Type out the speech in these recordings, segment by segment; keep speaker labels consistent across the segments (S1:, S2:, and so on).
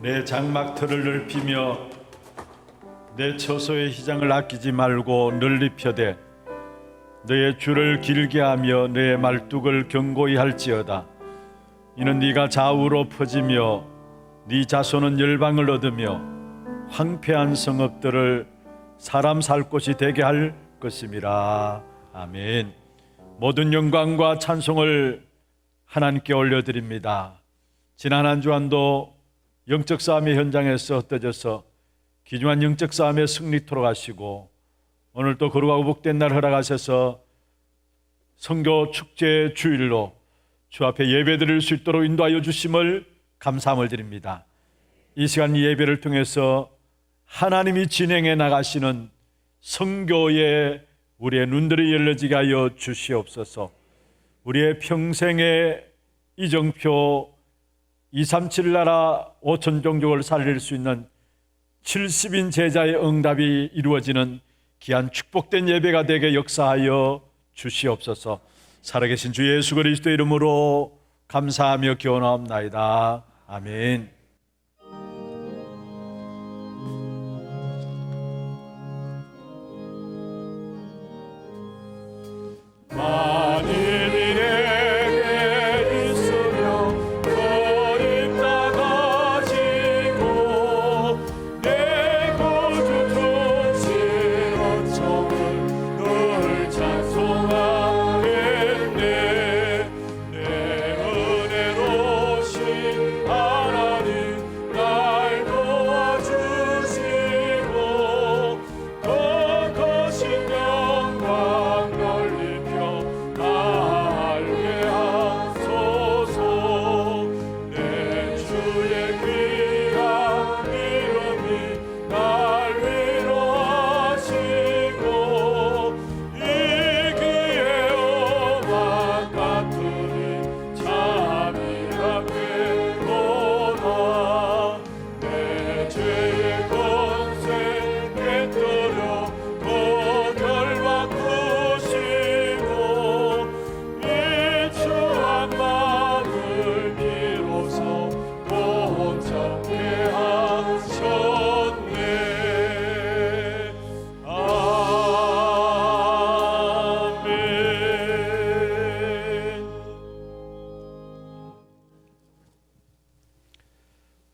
S1: 내 장막터를 넓히며 내 처소의 희장을 아끼지 말고 널리 펴되 너의 줄을 길게 하며 너의 말뚝을 견고히 할지어다. 이는 네가 좌우로 퍼지며 네 자손은 열방을 얻으며 황폐한 성읍들을 사람 살 곳이 되게 할 것임이라. 아멘. 모든 영광과 찬송을 하나님께 올려드립니다. 지난 한 주간도 영적 싸움의 현장에서 흩어져서 귀중한 영적 싸움의 승리토록 하시고 오늘 또 거룩하고 복된 날 허락하셔서 선교 축제 주일로 주 앞에 예배드릴 수 있도록 인도하여 주심을 감사함을 드립니다. 이 시간 예배를 통해서 하나님이 진행해 나가시는 선교에 우리의 눈들이 열려지게 하여 주시옵소서. 우리의 평생의 이정표 237 나라 5천 종족을 살릴 수 있는 70인 제자의 응답이 이루어지는 귀한 축복된 예배가 되게 역사하여 주시옵소서. 살아계신 주 예수 그리스도의 이름으로 감사하며 기원하옵나이다. 아멘.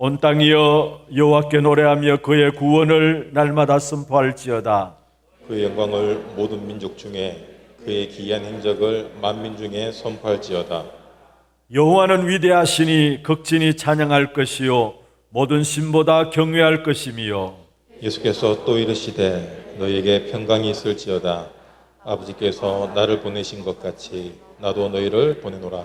S1: 온 땅이여 여호와께 노래하며 그의 구원을 날마다 선포할지어다.
S2: 그의 영광을 모든 민족 중에 그의 기이한 행적을 만민 중에 선포할지어다.
S1: 여호와는 위대하시니 극진히 찬양할 것이요 모든 신보다 경외할 것이며
S2: 예수께서 또 이르시되 너희에게 평강이 있을지어다. 아버지께서 나를 보내신 것 같이 나도 너희를 보내노라.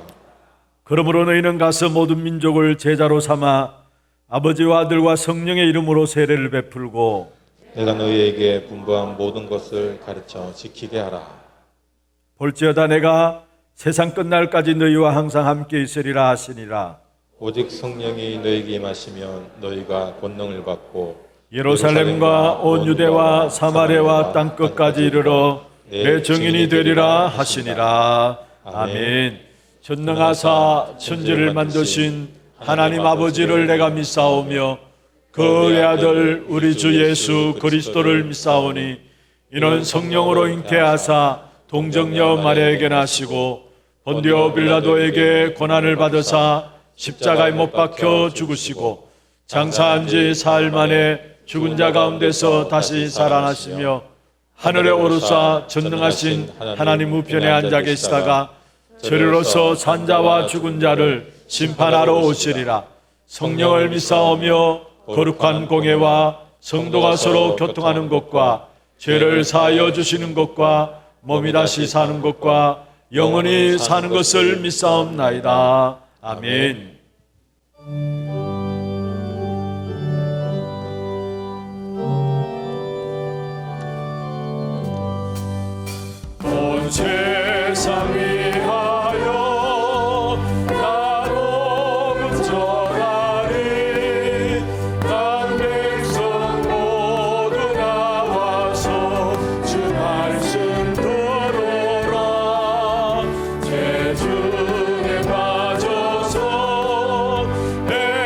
S1: 그러므로 너희는 가서 모든 민족을 제자로 삼아 아버지와 아들과 성령의 이름으로 세례를 베풀고
S2: 내가 너희에게 분부한 모든 것을 가르쳐 지키게 하라.
S1: 볼지어다 내가 세상 끝날까지 너희와 항상 함께 있으리라 하시니라.
S2: 오직 성령이 너희에게 임하시면 너희가 권능을 받고
S1: 예루살렘과 온 유대와 사마리아와 땅 끝까지 이르러 내 증인이 되리라 하시니라. 아멘. 전능하사 천지를 만드신 하나님 아버지를 내가 믿사오며 그의 아들 우리 주 예수 그리스도를 믿사오니 이는 성령으로 잉태하사 동정녀 마리아에게 나시고 본디오 빌라도에게 고난을 받으사 십자가에 못 박혀 죽으시고 장사한 지 사흘 만에 죽은 자 가운데서 다시 살아나시며 하늘에 오르사 전능하신 하나님 우편에 앉아 계시다가 저리로서 산자와 죽은 자를 심판하러 오시리라. 성령을 믿사오며 거룩한 공예와 성도가 서로 교통하는 것과 죄를 사하여 주시는 것과 몸이 다시 사는 것과 영원히 사는 것을 믿사옵나이다. 아멘. 온 세상 위하여
S3: 내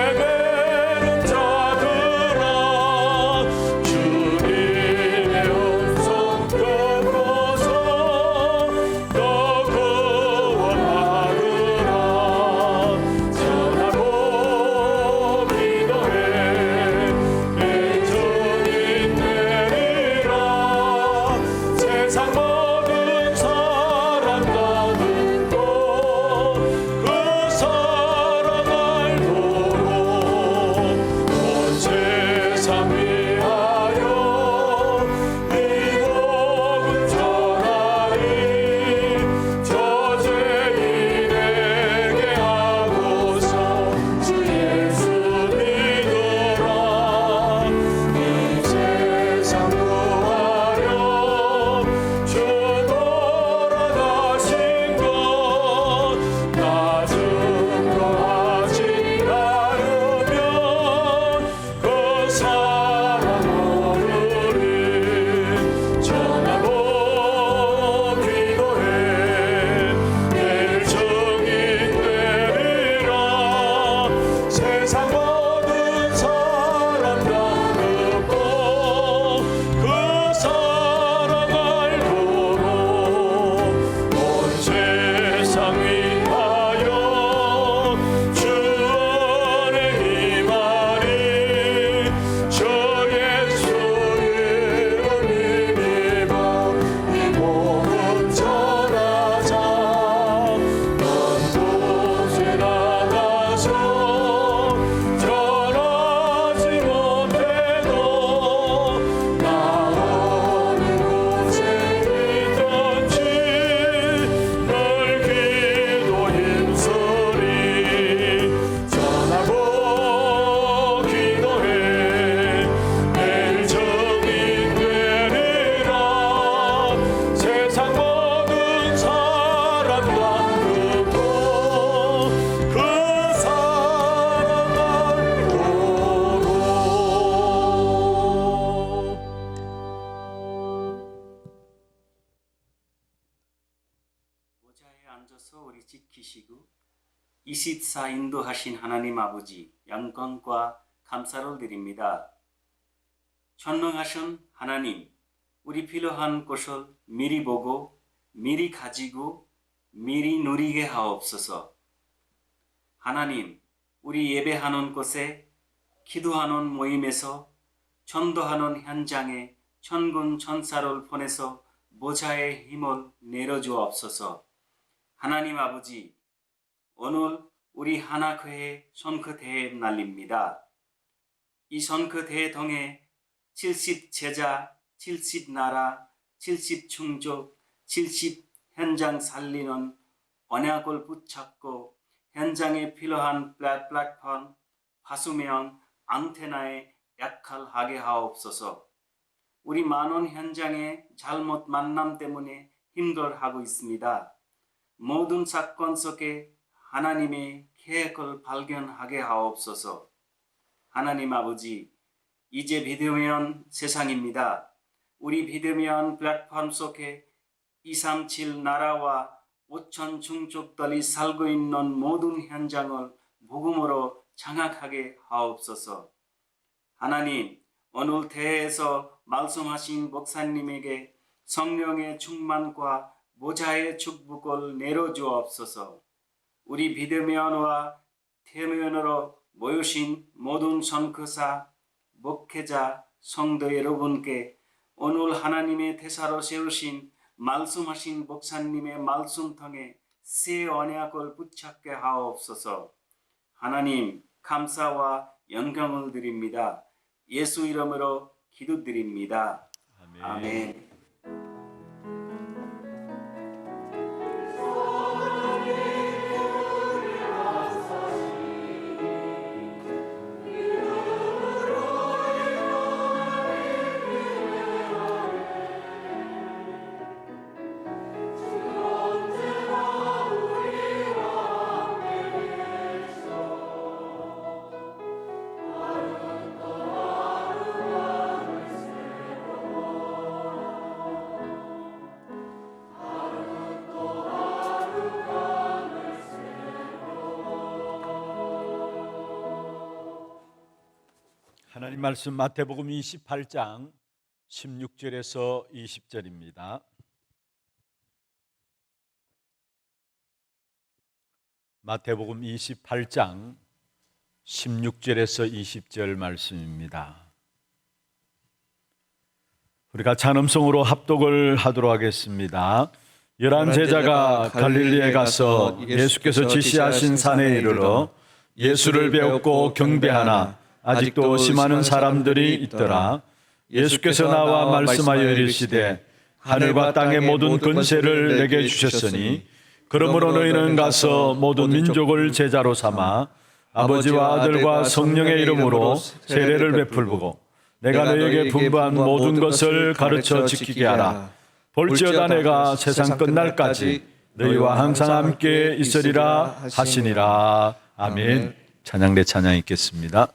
S1: 세상 모든 사람 가는 곳 그 사랑 알도록 온 세상 위하여 이 복음 전하리 저 죄인에게 하고서 주 예수 믿으라 이 세상 구하려 주 돌아가신 것 나 증거하지 않으면 그 사랑 오르리 전하고 기도해 내일 증인 되리라 세상 모든 사람 다 듣고 그 사랑 알도록 온 세상 위하여 주 안에 임하리 저 예수 이름 믿고 이 복음 전하자 넌 곳에 나가서 전하지 못해도 나오는 곳에 있던지 늘 기도 힘쓰리 전하고 기도해 내일 증인 되리라 세상 모든 사람 다 듣고 그 사랑 알도록
S3: 모자에 앉아서 우리 지키시고 24 인도하신 하나님 아버지 영광과 감사를 드립니다. 전능하신 하나님, 우리 필요한 것을 미리 보고 미리 가지고 미리 누리게 하옵소서. 하나님, 우리 예배하는 곳에 기도하는 모임에서 전도하는 현장에 천군 천사를 보내서 모자의 힘을 내려주옵소서. 하나님 아버지, 오늘 우리 하나교회 선교대회 날입니다. 이 선교대회 통해 70 제자, 70 나라, 70 충족, 70 현장 살리는 언약을 붙잡고 현장에 필요한 플랫폼, 화수면, 안테나에 역할하게 하옵소서. 우리 많은 현장에 잘못 만남 때문에 힘들어하고 있습니다. 모든 사건 속에 하나님의 계획을 발견하게 하옵소서. 하나님 아버지, 이제 비대면 세상입니다. 우리 비대면 플랫폼 속에 237 나라와 5천 중족들이 살고 있는 모든 현장을 복음으로 장악하게 하옵소서. 하나님, 오늘 대회에서 말씀하신 목사님에게 성령의 충만과 모자의 축복을 내려주옵소서. 우리 비대면과 대면으로 모이신 모든 선교사, 목회자, 성도 여러분께 오늘 하나님의 대사로 세우신 말씀하신 목사님의 말씀 통해 새 언약을 붙잡게 하옵소서. 하나님, 감사와 영광을 드립니다. 예수 이름으로 기도드립니다. 아멘.
S1: 하나님 말씀 마태복음 28장 16절에서 20절입니다. 마태복음 28장 16절에서 20절 말씀입니다. 우리가 찬음성으로 합독을 하도록 하겠습니다. 열한 제자가 갈릴리에 가서 예수께서 지시하신 산에 이르러 예수를 배웠고 경배하나 아직도 심하는 사람들이 있더라. 예수께서 나와 말씀하여 이르시되 하늘과 땅의 모든 권세를 내게 주셨으니 그러므로 너희는 가서 모든 민족을 제자로 삼아 아버지와 아들과 성령의 이름으로 세례를 베풀고 내가 너희에게 분부한 모든 것을 가르쳐 지키게 하라. 볼지어다 내가 세상 끝날까지 너희와 항상 함께 있으리라 하시니라. 아멘. 찬양대 찬양 있겠습니다.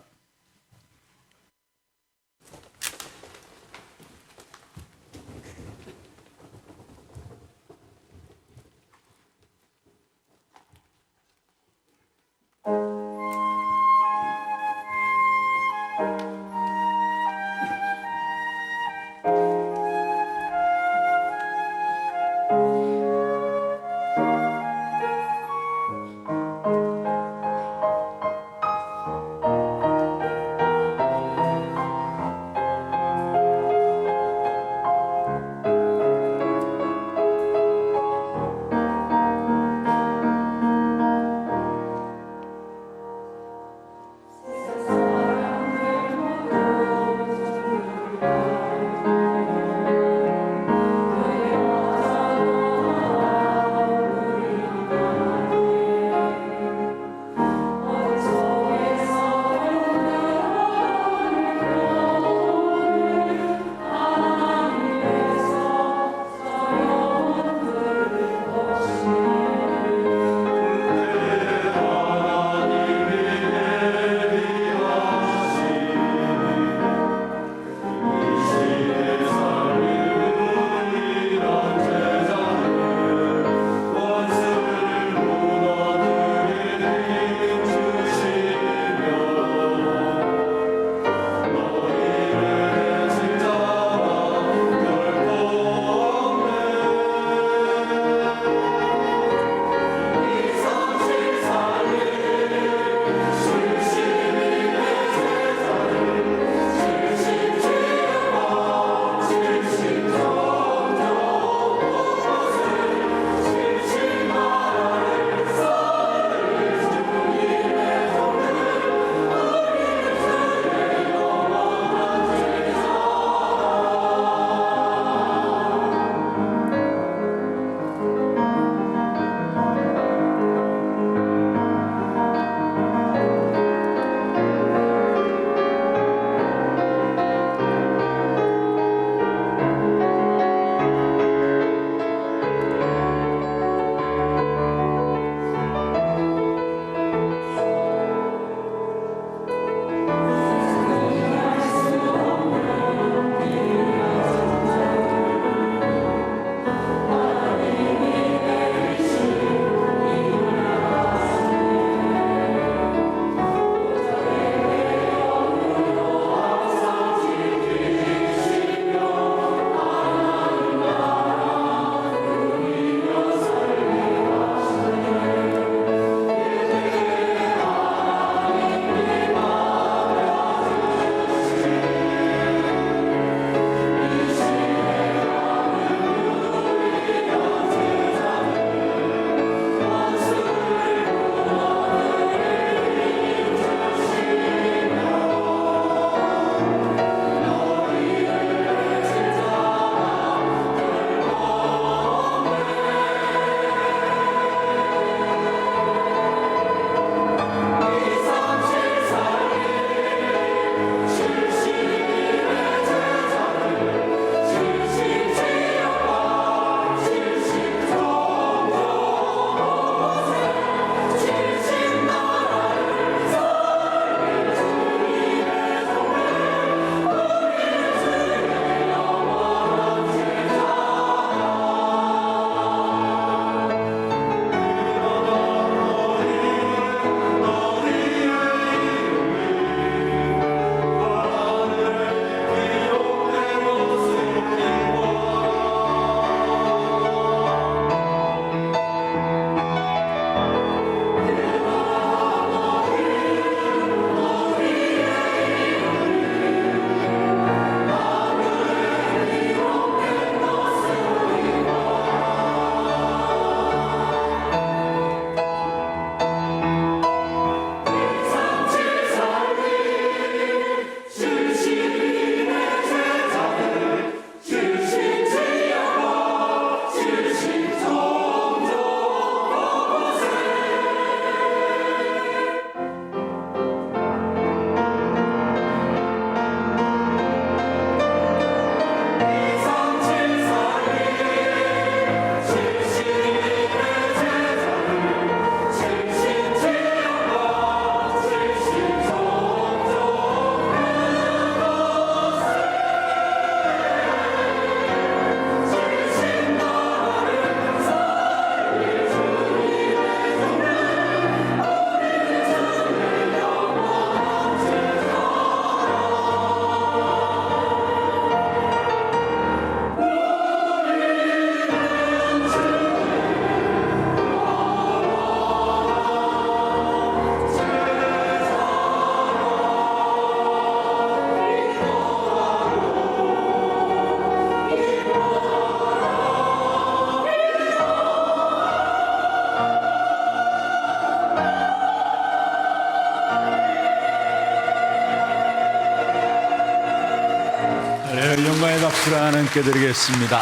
S1: 박수를 하나님께 드리겠습니다.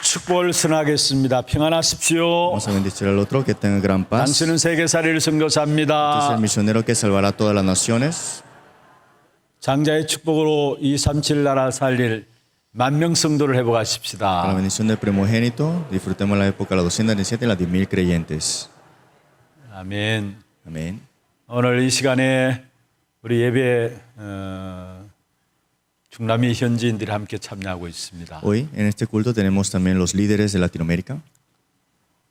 S1: 축복을 선하겠습니다. 평안하십시오.
S4: Vamos a bendecir al otro, que tenga gran paz.
S1: 당신은 세계살이를
S4: Este es el
S1: 선교사입니다.
S4: misionero que salvará a todas las naciones.
S1: 장자의 축복으로 237 나라 살릴 만명 성도를
S4: Con la
S1: 회복하십시다.
S4: bendición del primogénito, disfrutemos la época de los 217 y las 10,000 creyentes.
S1: 아멘.
S4: Amén.
S1: 오늘 이 시간에 우리 예배 중남미 현지인들이 함께 참여하고 있습니다.
S4: Hoy en este culto tenemos también los líderes de Latinoamérica.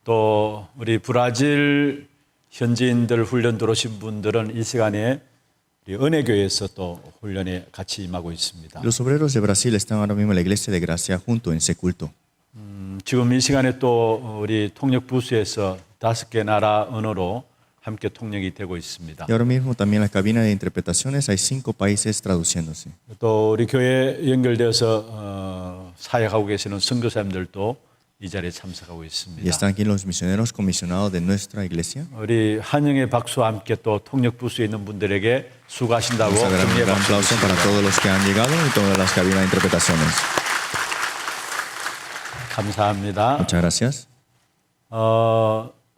S1: 또 우리 브라질 현지인들 훈련 들어오신 분들은 이 시간에 우리 은혜교회에서 또 훈련에 같이 임하고 있습니다.
S4: Los obreros de Brasil están ahora mismo en la iglesia de Gracia junto en ese culto.
S1: 지금 이 시간에 또 우리 통역 부스에서 5개 나라 언어로 함께 통역이 되고 있습니다.
S4: Y ahora mismo también en la cabina de interpretaciones hay 5 países traduciéndose.
S1: 또 우리 교회에 연결되어서 사역하고 계시는 선교사님들도 이 자리에 참석하고
S4: Y
S1: 있습니다.
S4: están aquí los misioneros comisionados de nuestra iglesia.
S1: 우리 한영의 박수와 함께 또 통역 부스에 있는 분들에게 수고하신다고
S4: Vamos a dar un
S1: 격려의
S4: gran
S1: 박수
S4: aplauso para
S1: 드립니다.
S4: todos los que han llegado y todas las cabinas de interpretaciones.
S1: 감사합니다.
S4: Muchas gracias.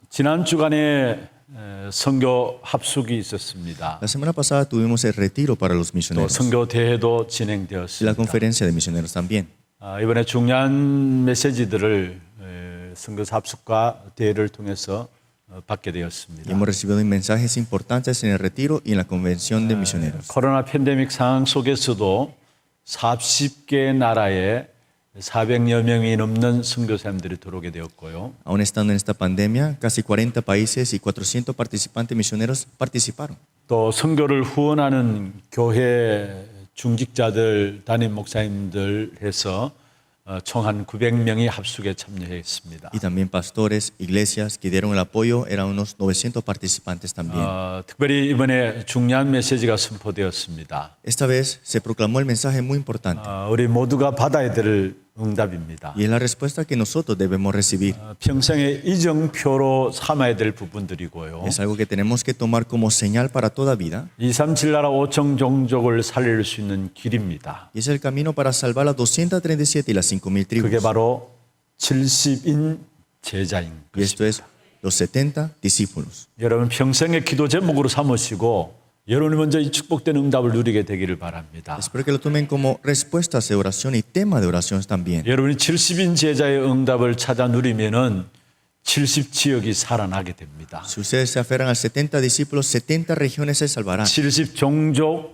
S1: 지난 주간에 선교 합숙이 있었습니다.
S4: La semana pasada tuvimos el retiro para los
S1: 또
S4: misioneros
S1: 선교 대회도
S4: y la
S1: 진행되었습니다.
S4: conferencia de misioneros también.
S1: 이번에 중요한 메시지들을 선교 합숙과 대회를 통해서 받게
S4: Y
S1: 되었습니다.
S4: hemos recibido mensajes importantes en el retiro y en la convención de misioneros.
S1: 코로나 팬데믹 상황 속에서도 40개 나라에 400여 명이 넘는 선교사님들이 들어오게 되었고요.
S4: Aún estando en esta pandemia, casi 40 países y 400 participantes misioneros participaron.
S1: 또 선교를 후원하는 교회 중직자들, 담임 목사님들 해서 총 한 900명이 합숙에 참여했습니다.
S4: Y también pastores, iglesias que dieron el apoyo, eran unos 900 participantes también.
S1: 특별히 이번에 중요한 메시지가 선포되었습니다.
S4: Esta vez se proclamó el mensaje muy importante
S1: 우리 모두가 받아야 될 응답입니다.
S4: y es la respuesta que nosotros debemos recibir.
S1: 평생의 이정표로 삼아야 될 부분들이고요.
S4: Es algo que tenemos que tomar como señal para toda vida
S1: 237 나라 5천 종족을 살릴 수 있는 길입니다.
S4: y es el camino para salvar las 237 y las 5,000
S1: 그게
S4: tribus.
S1: 바로 70인 제자인
S4: Y esto es los 70 discípulos.
S1: 여러분 평생의 기도 제목으로 삼으시고 여러분이 먼저 이 축복된 응답을 누리게 되기를 바랍니다.
S4: Espero que lo tomen como respuestas de oración y tema de oración también.
S1: 여러분이 70인 제자의 응답을 찾아 누리면은 70지역이 살아나게 됩니다.
S4: Si ustedes se aferran a 70 discípulos, 70 regiones se salvarán.
S1: 70종족,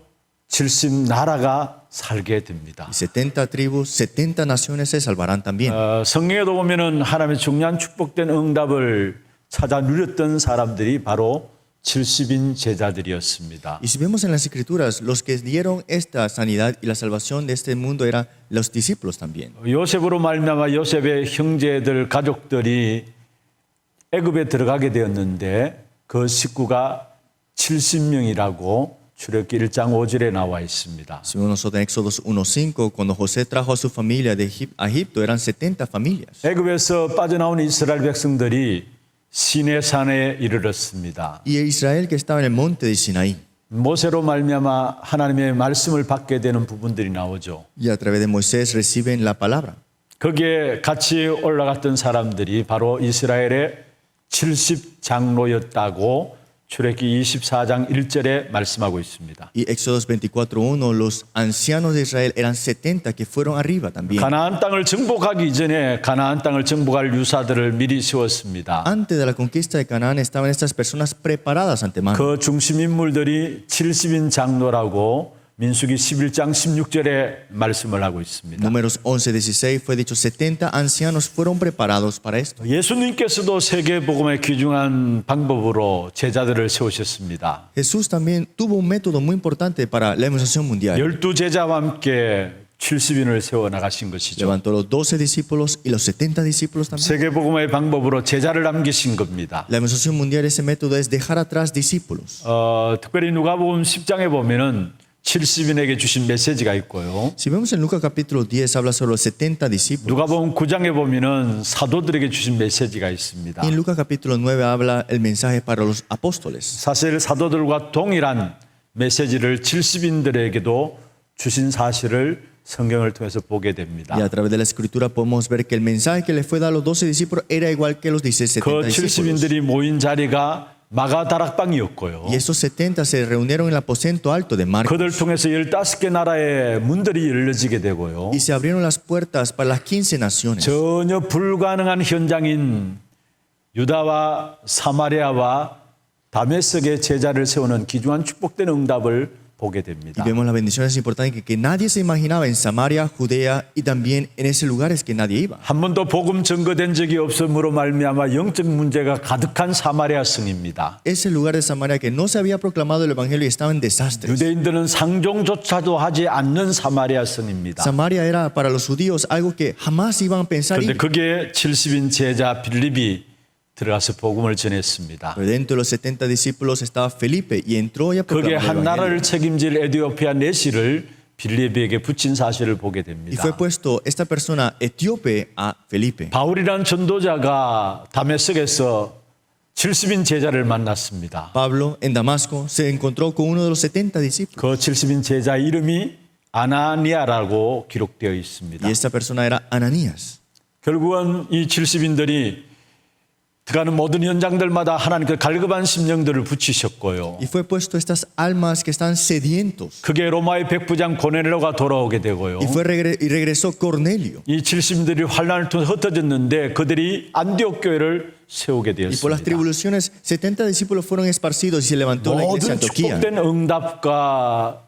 S1: 70나라가 살게 됩니다.
S4: Y 70 tribus, 70 naciones se salvarán también.
S1: 성경에도 보면은 하나님의 중요한 축복된 응답을 찾아 누렸던 사람들이 바로 70인 제자들이었습니다.
S4: Y si vemos en las escrituras, los que dieron esta sanidad y la salvación de este mundo eran los discípulos también.
S1: 요셉으로 말미암아 요셉의 형제들 가족들이 애굽에 들어가게 되었는데 그 식구가 70명이라고 출애굽기 1장 5절에 나와 있습니다.
S4: Si vemos nosotros en Éxodo 1:5, cuando José trajo a su familia de a Egipto, eran 70 familias.
S1: 애굽에서 빠져나온 이스라엘 백성들이 시내산에 이르렀습니다.
S4: Y Israel que estaba en el monte de Sinaí,
S1: 모세로 말미암아 하나님의 말씀을 받게 되는 부분들이 나오죠.
S4: y a través de Moisés reciben la palabra.
S1: 거기에 같이 올라갔던 사람들이 바로 이스라엘의 70장로였다고 출애굽기 24장 1절에 말씀하고 있습니다.
S4: Y Éxodos 24:1, los ancianos de Israel eran 70 que fueron arriba también.
S1: 가나안 땅을 정복하기 이전에 가나안 땅을 정복할 유사들을 미리 세웠습니다.
S4: Antes de la conquista de Canaán estaban estas personas preparadas antemano.
S1: 그 중심 인물들이 70인 장로라고 민수기 11장 16절에 말씀을 하고 있습니다.
S4: Números 11:16 fue dicho 70 ancianos fueron preparados para esto.
S1: 예수님께서도 세계 복음의 귀중한 방법으로 제자들을 세우셨습니다.
S4: Jesús también tuvo un método muy importante para la evangelización mundial.
S1: 12제자와 함께 70인을 세워 나가신 것이죠.
S4: Levantó los 12 discípulos y los 70 discípulos también.
S1: 세계 복음의 방법으로 제자를 남기신 겁니다.
S4: La evangelización mundial, ese método es dejar atrás discípulos.
S1: 특별히 누가복음 10장에 보면은 70인에게 주신 메시지가 있고요.
S4: Si vemos en Lucas capítulo 10 habla sobre los 70 discípulos.
S1: 누가복음 9장에 보면은 사도들에게 주신 메시지가 있습니다.
S4: Y en Lucas capítulo 9 habla el mensaje para los apóstoles.
S1: 사실 사도들과 동일한 메시지를 70인들에게도 주신 사실을 성경을 통해서 보게 됩니다.
S4: Y a través de la escritura podemos ver que el mensaje que le fue dado a los 12 discípulos era igual que los 70
S1: 그
S4: discípulos.
S1: 70인들이 모인 자리가 마가다락방이었고요.
S4: Y esos 70 se reunieron en el aposento alto de Marcos.
S1: 그들 통해서 15개 나라의 문들이 열려지게 되고요.
S4: Y se abrieron las puertas para las 15 naciones.
S1: 전혀 불가능한 현장인 유다와 사마리아와 다메섹의 제자를 세우는 귀중한 축복된 응답을 보게
S4: Y
S1: 됩니다.
S4: vemos las bendiciones importantes que nadie se imaginaba en Samaria, Judea y también en esos lugares que nadie iba.
S1: 한 번도 복음 증거된 적이 없음으로 말미암아 영적 문제가 가득한 사마리아 성입니다.
S4: Ese lugar de Samaria que no se había proclamado el evangelio y estaba en desastres.
S1: 유대인들은 상종조차도 하지 않는 사마리아 성입니다.
S4: Samaria era para los judíos algo que jamás iban a pensar
S1: 그런데
S4: ir.
S1: 거기에 70인 제자 빌립이 들어가서 복음을 전했습니다.
S4: Pero dentro de los 70 discípulos estaba Felipe y entró y
S1: 거기에
S4: proclamó el
S1: 한
S4: evangelio.
S1: 나라를 책임질 에디오피아 내시를 빌립에게 붙인 사실을 보게
S4: Y
S1: 됩니다.
S4: fue puesto esta persona etíope a Felipe.
S1: 바울이란 전도자가 다메섹에서 70인 제자를 만났습니다.
S4: Pablo en Damasco se encontró con uno de los 70 discípulos.
S1: 그 70인 제자 이름이 아나니아라고 기록되어 있습니다.
S4: Y esta persona era Ananías.
S1: 결국은 이 70인들이 들어가는 모든 현장들마다 하나님께 갈급한 심령들을 붙이셨고요.
S4: Y fue puesto estas almas que están sedientos.
S1: 그게 로마의 백부장 고넬료가 돌아오게 되고요.
S4: Y regresó Cornelio.
S1: 이 70인들이 환난을 통해 흩어졌는데 그들이 안디옥 교회를 세우게
S4: Y por las
S1: 되었습니다.
S4: tribulaciones, 70 discípulos fueron esparcidos y se levantó la iglesia
S1: 모든
S4: Antioquía.
S1: 축복된 응답과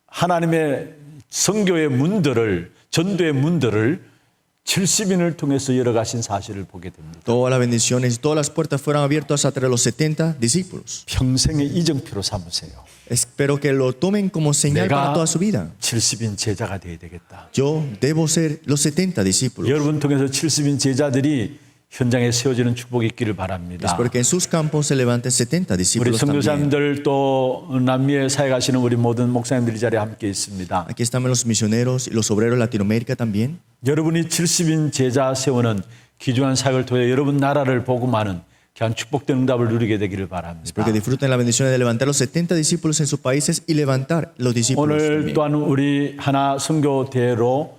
S1: 하나님의 선교의 문들을 전도의 문들을 70인을 통해서 열어가신 사실을 보게 됩니다.
S4: Todas las bendiciones y todas las puertas fueron abiertas a través de los 70 discípulos.
S1: 평생의 이정표로 삼으세요.
S4: Espero que lo tomen como señal para
S1: 내가
S4: toda su vida.
S1: 70인 제자가 되어야 되겠다.
S4: Yo debo ser los 70 discípulos.
S1: 여러분 통해서 70인 제자들이 현장에 세워지는 축복이 있기를 바랍니다.
S4: Espero que en sus campos se levanten 70
S1: 우리
S4: discípulos también.
S1: 선교사님들 또 남미에 사역하시는 우리 모든 목사님들이 이 자리에 함께 있습니다.
S4: Aquí están los misioneros y los obreros de Latinoamérica también.
S1: 여러분이 70인 제자 세우는 귀중한 사역을 통해 여러분 나라를 복음하는 귀한 축복된 응답을 누리게 되기를 바랍니다.
S4: Espero que disfruten la bendición de levantar los 70 discípulos en sus países y levantar los discípulos
S1: 오늘
S4: también.
S1: 또한 우리 하나 선교대회로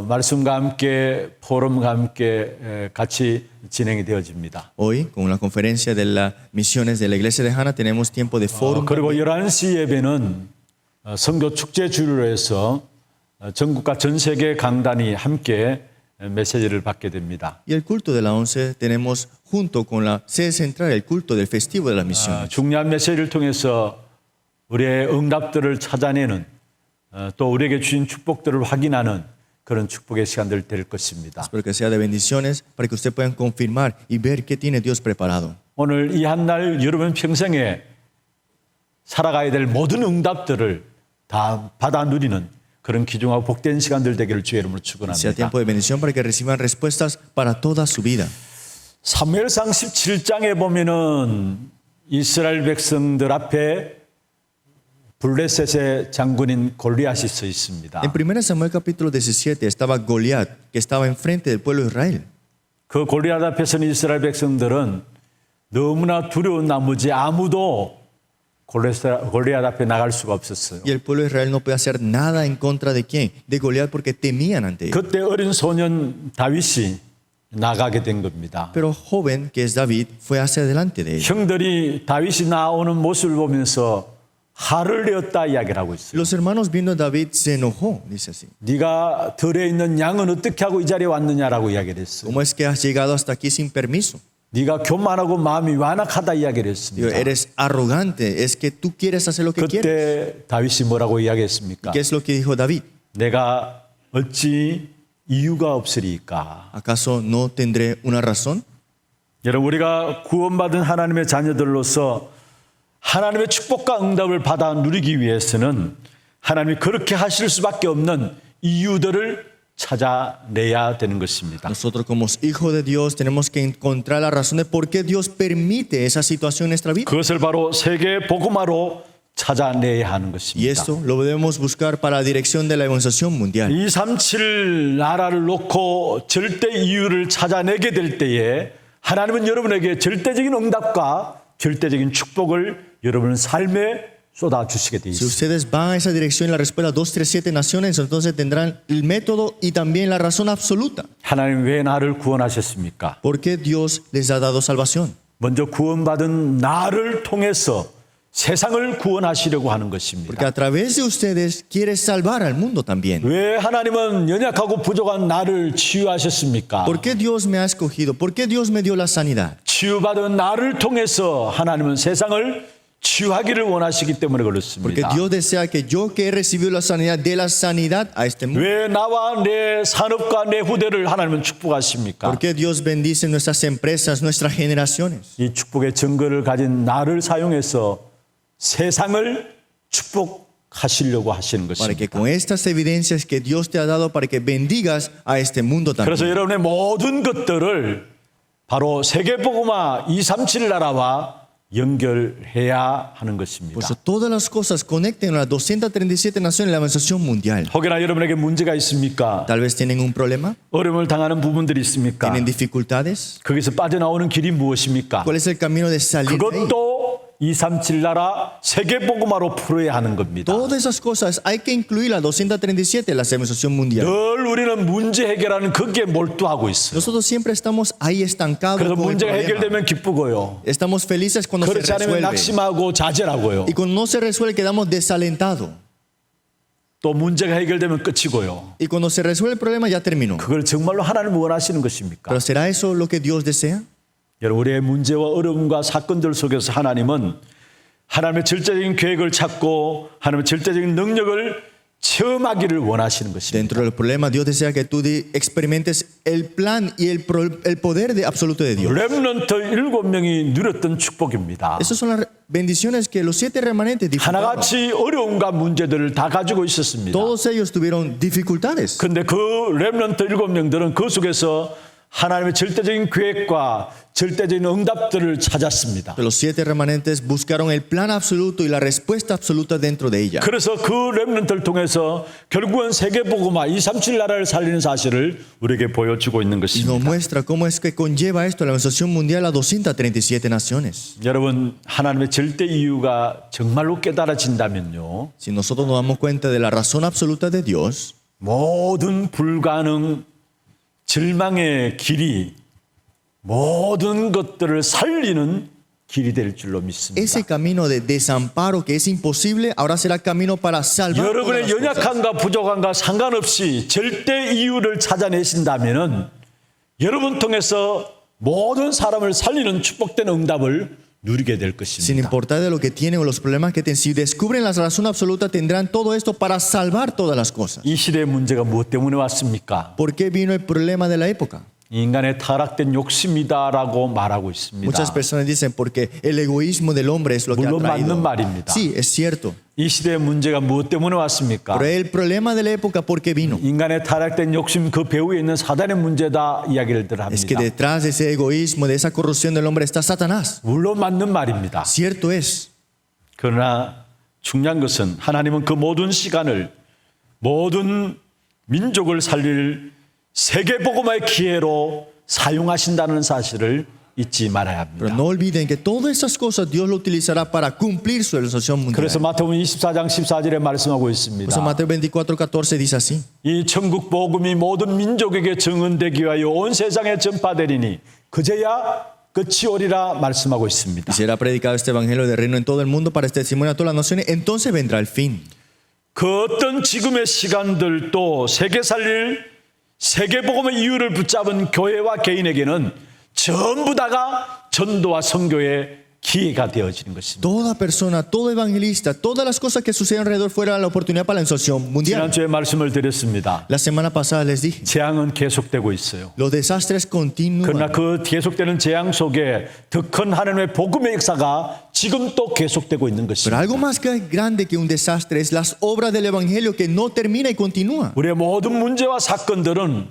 S1: 말씀과 함께 포럼과 함께 같이 진행이 되어집니다.
S4: Hoy, con la conferencia de las misiones de la iglesia de Hana, tenemos tiempo de foro.
S1: 그리고 11시 예배는 선교 축제 주류로 해서 전국과 전 세계 강단이 함께 메시지를 받게 됩니다.
S4: Y el culto de la 11 tenemos junto con la sede central el culto del festivo de las misiones.
S1: 중요한 메시지를 통해서 우리의 응답들을 찾아내는 또 우리에게 주신 축복들을 확인하는 그런 축복의 시간들 될 것입니다.
S4: Espero que sea de bendiciones para que ustedes puedan confirmar y ver qué tiene Dios preparado.
S1: 오늘 이 한 날 여러분 평생에 살아가야 될 모든 응답들을 다 받아 누리는 그런 귀중하고 복된 시간들 되기를 주의 이름으로
S4: Sea
S1: 축원합니다.
S4: tiempo de bendición para que reciban respuestas para toda su vida.
S1: 사무엘상 17장에 보면은 이스라엘 백성들 앞에 블레셋의 장군인 골리앗이 서 있습니다.
S4: En 1 Samuel capítulo 17 estaba Goliat, que estaba enfrente del pueblo de Israel.
S1: 그 골리앗 앞에서는 이스라엘 백성들은 너무나 두려운 나머지 아무도 골리앗 앞에 나갈 수가 없었어요.
S4: Y el pueblo de Israel no podía hacer nada en contra de quién, de Goliat, porque temían ante él.
S1: 그때 어린 소년 다윗이 나가게 된 겁니다.
S4: Pero joven, que es David, fue hacia delante de él.
S1: 형들이 다윗이 나오는 모습을 보면서 화를 내었다 이야기를 하고 있어요.
S4: Los hermanos viendo a David se enojó, dice así.
S1: 네가 들에 있는 양은 어떻게 하고 이 자리에 왔느냐라고 이야기를 했어요.
S4: ¿Cómo es que has llegado hasta aquí sin permiso?
S1: 네가 교만하고 마음이 완악하다 이야기를
S4: Digo,
S1: 했습니다.
S4: eres arrogante, es que tú quieres hacer lo que quieres.
S1: 그때 다윗이 뭐라고 이야기했습니까?
S4: ¿Qué es lo que dijo David?
S1: 내가 어찌 이유가 없으리까?
S4: ¿Acaso no tendré una razón?
S1: 여러분 우리가 구원받은 하나님의 자녀들로서 하나님의 축복과 응답을 받아 누리기 위해서는 하나님이 그렇게 하실 수밖에 없는 이유들을 찾아내야 되는 것입니다.
S4: Nosotros como hijos de Dios tenemos que encontrar la razón de por qué Dios permite esa situación en nuestra vida.
S1: 그것을 바로 세계 복음화로 찾아내야 하는
S4: Y
S1: 것입니다.
S4: esto lo debemos buscar para la dirección de la evangelización mundial.
S1: 237 나라를 놓고 절대 이유를 찾아내게 될 때에 하나님은 여러분에게 절대적인 응답과 절대적인 축복을 여러분 삶에 쏟아 주시게 돼
S4: Si
S1: 있습니다.
S4: ustedes van a esa dirección y la respuesta 237 naciones, entonces tendrán el método y también la razón absoluta.
S1: 하나님 왜 나를 구원하셨습니까?
S4: ¿Por qué Dios les ha dado salvación?
S1: 먼저 구원받은 나를 통해서 세상을 구원하시려고 하는
S4: Porque
S1: 것입니다.
S4: a través de ustedes quiere salvar al mundo también.
S1: 왜 하나님은 연약하고 부족한 나를 치유하셨습니까?
S4: ¿Por qué Dios me ha escogido? ¿Por qué Dios me dio la sanidad?
S1: 치유받은 나를 통해서 하나님은 세상을 치유하기를 원하시기 때문에
S4: Porque
S1: 그렇습니다.
S4: Dios desea que yo que he recibido la sanidad dé la sanidad a este mundo.
S1: 왜 나와 내 산업과 내 후대를 하나님은 축복하십니까?
S4: ¿Por qué Dios bendice nuestras empresas, nuestras generaciones?
S1: 이 축복의 증거를 가진 나를 사용해서 세상을 축복하시려고 하시는
S4: Para que
S1: 것입니다.
S4: con estas evidencias que Dios te ha dado para que bendigas a este mundo
S1: 그래서
S4: también.
S1: 여러분의 모든 것들을 바로 세계복음화 237 나라와 연결해야 하는
S4: Por
S1: 것입니다.
S4: eso todas las cosas conecten a las 237 naciones de la evangelización mundial.
S1: 혹여나 여러분에게 문제가 있습니까?
S4: Tal vez tienen un problema,
S1: 어려움을 당하는 부분들이 있습니까?
S4: tienen dificultades.
S1: 거기서 빠져나오는 길이 무엇입니까?
S4: ¿Cuál es el camino de salir de ahí?
S1: 그것도 237 나라 세계복음화로 풀어야 하는 겁니다.
S4: Todas esas cosas hay que incluir a 237 la evangelización mundial.
S1: 늘 우리는 문제 해결하는 거기에 몰두하고 있어요.
S4: Nosotros siempre estamos ahí estancados
S1: 그래서
S4: con el
S1: 문제가
S4: problema.
S1: 해결되면 기쁘고요.
S4: Estamos felices cuando se
S1: 그렇지 않으면
S4: resuelve.
S1: 낙심하고 좌절하고요.
S4: Y cuando no se resuelve quedamos desalentados.
S1: 또 문제가 해결되면 끝이고요.
S4: Y cuando se resuelve el problema ya terminó.
S1: 그걸 정말로 하나님 원하시는 것입니까?
S4: Pero ¿será eso lo que Dios desea?
S1: 여러분, 우리의 문제와 어려움과 사건들 속에서 하나님은 하나님의 절대적인 계획을 찾고 하나님의 절대적인 능력을 체험하기를 원하시는 것입니다.
S4: Dentro del problema Dios desea que tú experimentes el plan y el poder absoluto de Dios.
S1: 렘넌트 7명이 누렸던 축복입니다.
S4: Esas son las bendiciones que los 7 remanentes disfrutaron.
S1: 하나같이 어려움과 문제들을 다 가지고 있었습니다.
S4: Todos ellos tuvieron dificultades.
S1: 그런데 그 렘넌트 7명들은 그 속에서 하나님의 절대적인 계획과 절대적인 응답들을 찾았습니다.
S4: Los 7 remanentes buscaron el plan absoluto y la respuesta absoluta dentro de ella.
S1: 그래서 그 렘넌트를 통해서 결국은 세계복음화 237 나라를 살리는 사실을 우리에게 보여주고 있는
S4: Y nos
S1: 것입니다.
S4: muestra cómo es que conlleva esto la evangelización mundial a 237 naciones.
S1: 여러분, 하나님의 절대 이유가 정말로 깨달아진다면요,
S4: Si nosotros nos damos cuenta de la razón absoluta de Dios,
S1: 모든 불가능 절망의 길이 모든 것들을 살리는 길이 될 줄로 믿습니다.
S4: ese camino de desamparo que es imposible ahora será camino para salvar todas
S1: 여러분의
S4: las cosas.
S1: 연약함과 부족함과 상관없이 절대 이유를 찾아내신다면은 여러분 통해서 모든 사람을 살리는 축복된 응답을 누리게 될
S4: Sin
S1: 것입니다.
S4: importar de lo que tienen o los problemas que tienen, si descubren la razón absoluta tendrán todo esto para salvar todas las cosas.
S1: 이 시대의 문제가 무엇 때문에 왔습니까?
S4: ¿Por qué vino el problema de la época?
S1: 인간의 타락된 욕심이다라고 말하고 있습니다.
S4: Muchas personas dicen porque el egoísmo del hombre es lo que ha
S1: 물론
S4: traído.
S1: 맞는 말입니다.
S4: Sí, es cierto.
S1: 이 시대의 문제가 무엇 때문에 왔습니까?
S4: Pero el problema de la época, ¿por qué vino?
S1: 인간의 타락된 욕심 그 배후에 있는 사단의 문제다 이야기를
S4: Es que
S1: 합니다.
S4: detrás de ese egoísmo, de esa corrupción del hombre está Satanás.
S1: 물론 맞는 말입니다.
S4: Cierto es.
S1: 그러나 중요한 것은 하나님은 그 모든 시간을 모든 민족을 살릴 세계복음화의 기회로 사용하신다는 사실을 잊지 말아야
S4: Pero
S1: 합니다.
S4: no olviden que todas esas cosas Dios lo utilizará para cumplir su evangelización mundial.
S1: 그래서 마태복음 24장 14절에 말씀하고
S4: Por
S1: 있습니다.
S4: eso Mateo 24:14 dice así.
S1: 이 천국 복음이 모든 민족에게 증언되기 위하여 온 세상에 전파되리니 그제야 끝이 오리라 말씀하고 있습니다.
S4: Y será predicado este evangelio del reino en todo el mundo para este testimonio a todas las naciones, entonces vendrá el fin.
S1: 그 어떤 지금의 시간들도 세계 살릴 세계복음의 이유를 붙잡은 교회와 개인에게는 전부 다가 전도와 선교의 기회가 되어지는 것입니다.
S4: Toda persona, todo evangelista, todas las cosas que suceden alrededor fuera la oportunidad para la evangelización mundial.
S1: 지난주에 말씀을 드렸습니다.
S4: La semana pasada les dije,
S1: 재앙은 계속되고 있어요.
S4: los desastres continúan.
S1: 그러나 그 계속되는 재앙 속에 더 큰 하나님의 복음의 역사가 지금 또 계속되고 있는
S4: Pero
S1: 것입니다.
S4: algo más grande que un desastre es las obras del evangelio que no termina y continúa.
S1: 우리의 모든 문제와 사건들은